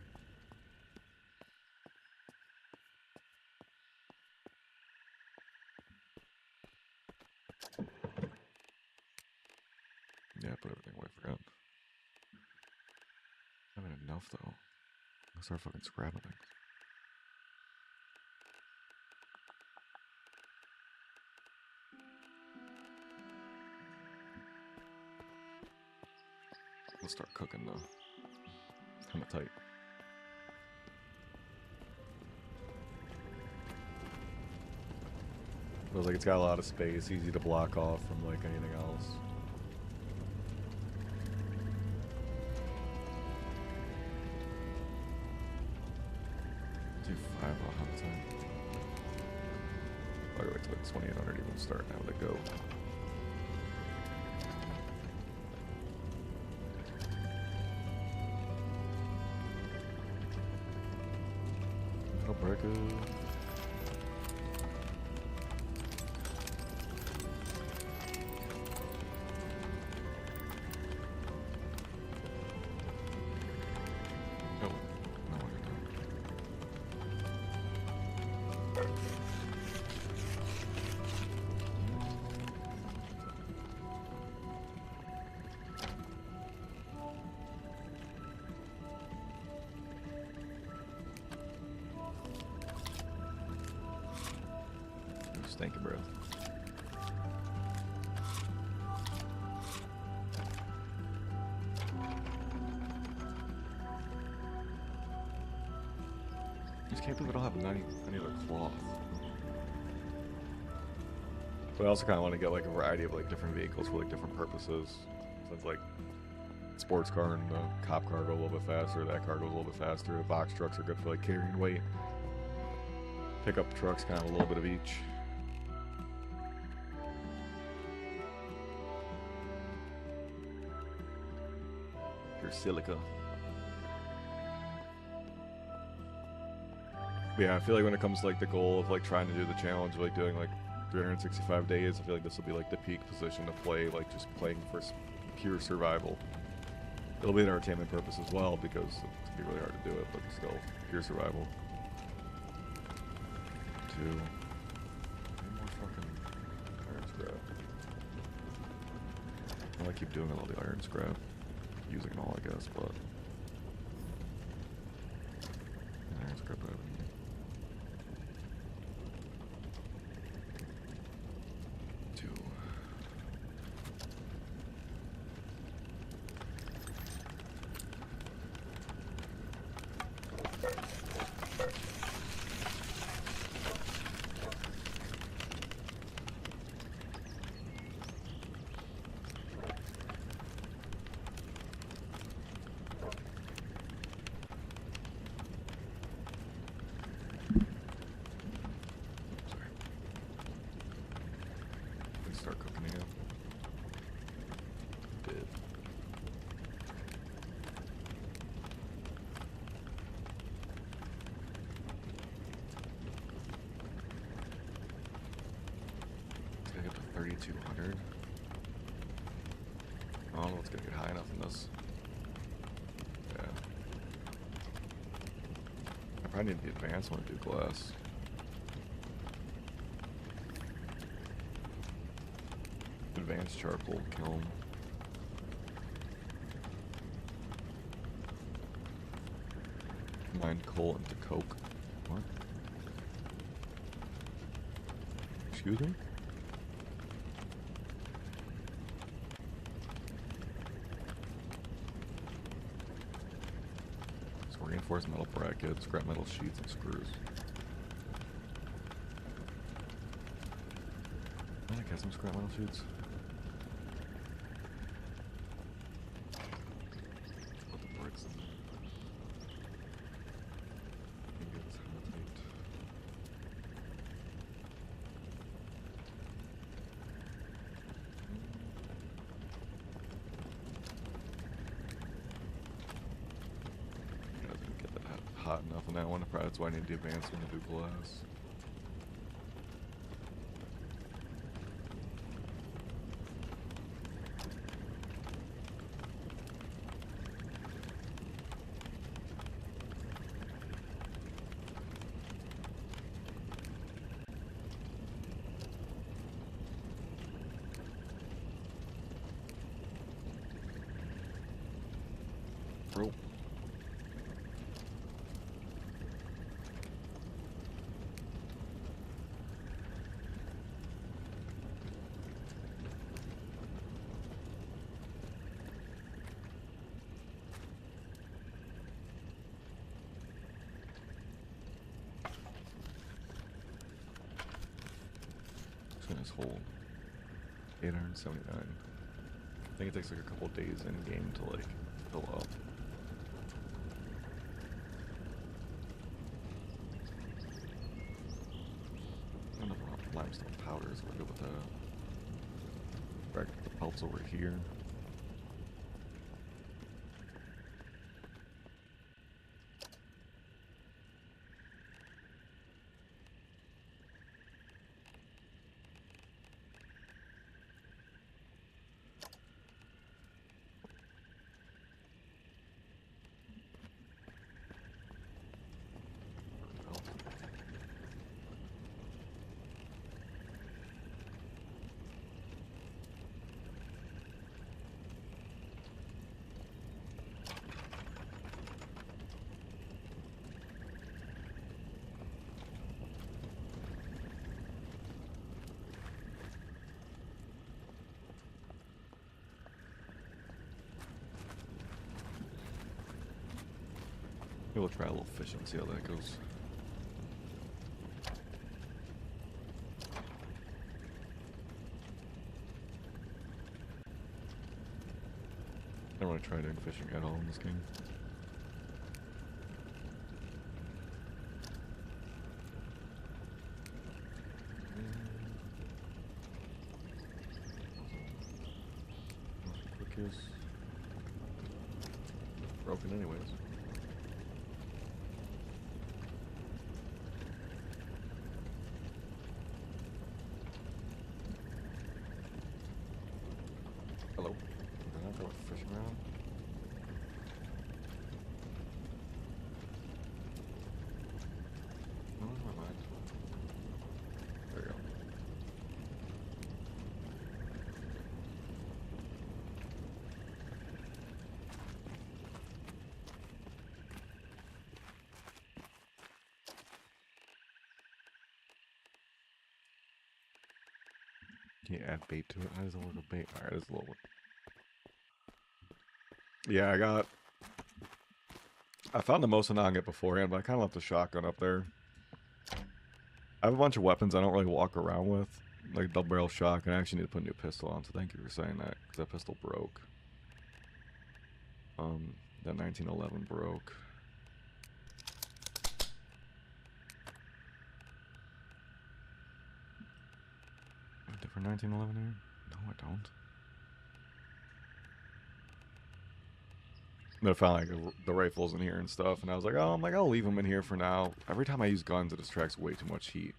Yeah, I put everything away, forgot. I haven't enough though. I'll start fucking scrapping things. Let's start cooking though. It's kinda tight. Feels like it's got a lot of space, easy to block off from like anything else. Do 5 ahead of time. By the way, it's like 2800 even start now to go. Metal breaker. stinking breath. I just can't believe I don't have any other cloth. But I also kind of want to get like a variety of like different vehicles for like different purposes. Since like sports car and the cop car go a little bit faster, that car goes a little bit faster. The box trucks are good for like carrying weight. Pickup trucks, kind of a little bit of each. Pure silica. But yeah, I feel like when it comes to like the goal of like trying to do the challenge, like doing like 365 days, I feel like this will be like the peak position to play, like just playing for pure survival. It'll be an entertainment purpose as well because it'll be really hard to do it, but still pure survival. 2. Any more fucking iron scrap? Well, I keep doing all the iron scrap, using it all, I guess, but iron scrap out of here. 2. Start cooking again. Did. Let's get to 3,200. I don't know what's gonna get high enough in this. Yeah. I probably need the advanced one to do glass. Advanced charcoal kiln. Combine coal into coke. What? Excuse me? So reinforced metal brackets, scrap metal sheets, and screws. I got some scrap metal sheets. Put the bricks in there. Ingots, hematite. I didn't get that hot enough on that one. Probably that's why I need the advanced one to do glass. Rope. This whole 879. I think it takes like a couple days in game to like fill up. I don't know if limestone powders we're good with that. Back the pelts over here. Maybe we'll try a little fishing, see how that goes. I don't really try doing fishing at all in this game. Quick is broken anyways. Hello? Did I go fishing around? No, never mind. There we go. Can you add bait to it? How does it work with bait? Alright, it's a little... Yeah, I found the Mosananget beforehand, but I kind of left the shotgun up there. I have a bunch of weapons I don't really walk around with. Like double barrel shotgun. I actually need to put a new pistol on, so thank you for saying that, because that pistol broke. That 1911 broke. A different 1911 here? No, I don't. But I found like the rifles in here and stuff, and I was like, oh, I'll leave them in here for now. Every time I use guns, it distracts way too much heat.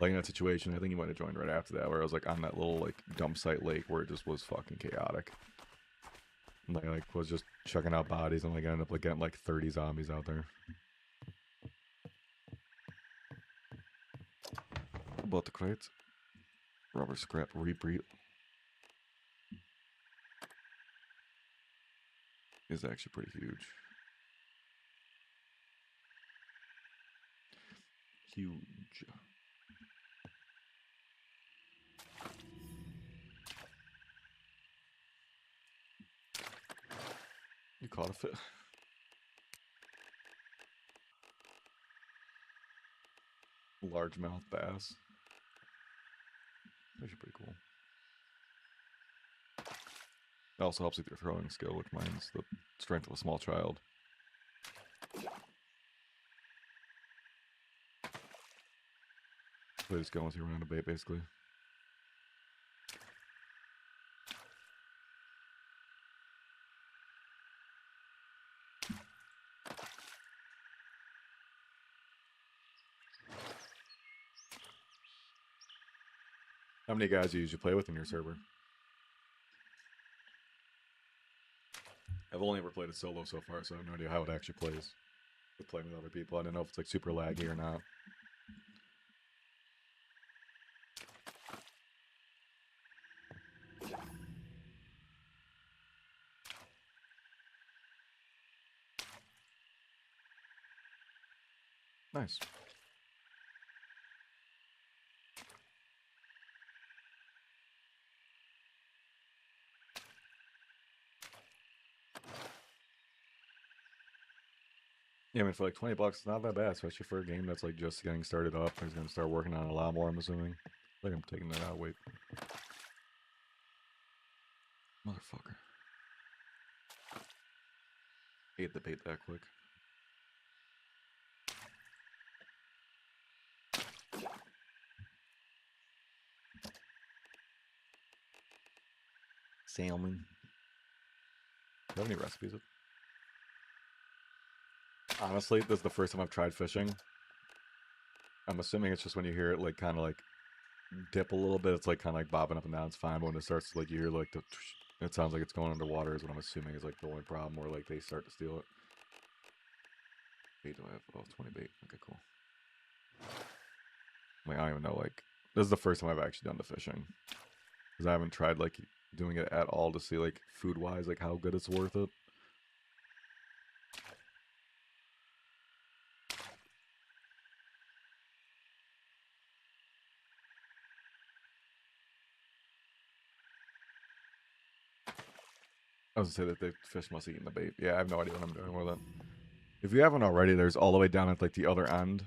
Like in that situation, I think you might have joined right after that, where I was like on that little like dump site lake where it just was fucking chaotic. And I like was just chucking out bodies, and like I ended up like getting like 30 zombies out there. About the crates, rubber scrap repeat is actually pretty huge. Huge. You caught a fish. Largemouth bass. Actually pretty cool. It also helps with your throwing skill, which mine's the strength of a small child. So just going with your round of bait, basically. How many guys do you usually play with in your server? I've only ever played it solo so far, so I have no idea how it actually plays with playing with other people. I don't know if it's like super laggy or not. Nice. Yeah, I mean, for like 20 bucks, it's not that bad, especially for a game that's like just getting started up. He's gonna start working on it a lot more, I'm assuming. I think I'm taking that out. Wait. Motherfucker. Ate the bait that quick. Salmon. Do you have any recipes? Honestly, this is the first time I've tried fishing. I'm assuming it's just when you hear it, like, kind of like dip a little bit, it's like kind of like bobbing up and down. It's fine, but when it starts to, like, you hear like the, it sounds like it's going underwater. Is what I'm assuming is like the only problem, or like they start to steal it. Bait do I have? Oh, 20 bait. Okay, cool. Like, I don't even know. Like, this is the first time I've actually done the fishing, because I haven't tried like doing it at all to see like food wise, like how good it's worth it. I was gonna say that the fish must have eaten the bait. Yeah, I have no idea what I'm doing with it. If you haven't already, there's all the way down at like the other end.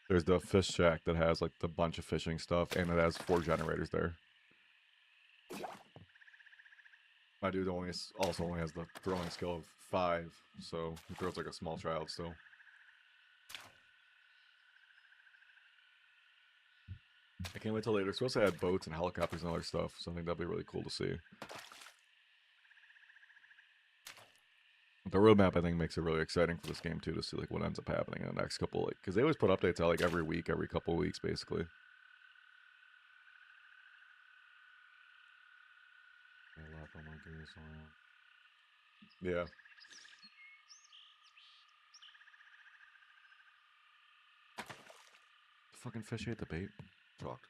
There's the fish shack that has like the bunch of fishing stuff, and it has 4 generators there. My dude also only has the throwing skill of 5, so he throws like a small child still. I can't wait till later. They're supposed to add boats and helicopters and other stuff, so I think that'll be really cool to see. The roadmap, I think, makes it really exciting for this game too, to see like what ends up happening in the next couple, like, because they always put updates out like every week, every couple of weeks, basically. Yeah. The fucking fish ate the bait. Fucked.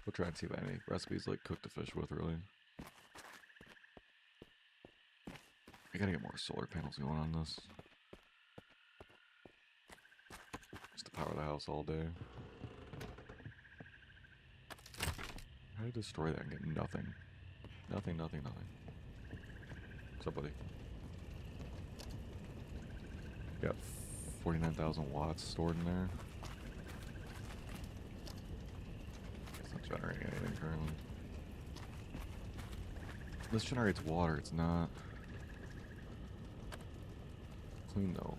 We'll try and see if any recipes like cook the fish with, really. I gotta get more solar panels going on this. Just to power the house all day. How do you destroy that and get nothing? Nothing. What's up, buddy? Got 49,000 watts stored in there. It's not generating anything currently. This generates water, it's not clean though.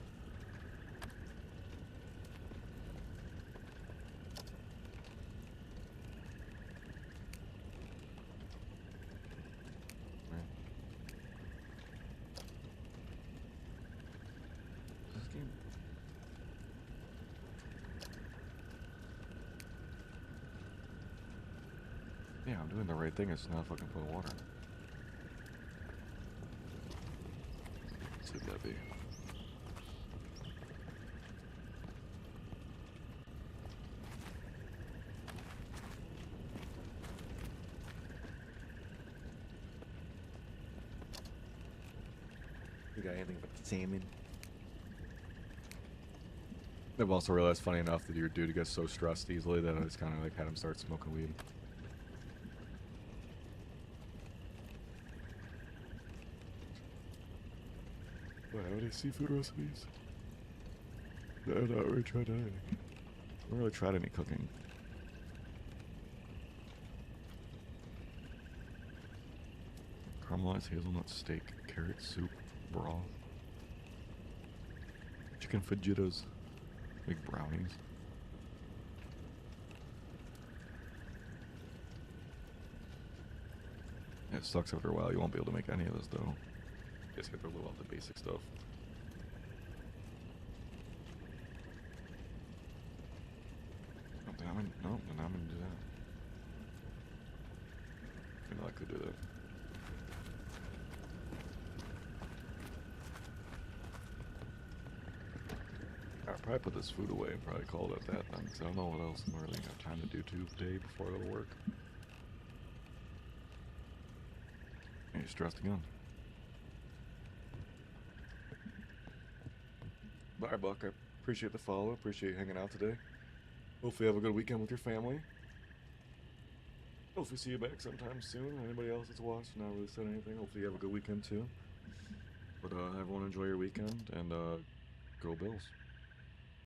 Yeah, I'm doing the right thing, it's not fucking putting water. Let's see what that be. You got anything but salmon? I've also realized, funny enough, that your dude gets so stressed easily that I just kind of like had him start smoking weed. What, how many seafood recipes? No, I've not really tried anything. I haven't really tried any cooking. Caramelized hazelnut steak, carrot soup, broth. Chicken fajitas. Big brownies. Yeah, it sucks after a while. You won't be able to make any of this though. Just have to live off the basic stuff. No, then I'm gonna do that. You know I could do that. I'll probably put this food away and probably call it at that then, because I don't know what else I'm really gonna have time to do today before I go to work. And you're stressed again. Alright, Buck, I appreciate the follow, appreciate you hanging out today. Hopefully you have a good weekend with your family. Hopefully see you back sometime soon. Anybody else that's watched and not really said anything, hopefully you have a good weekend too. But everyone enjoy your weekend, and go Bills.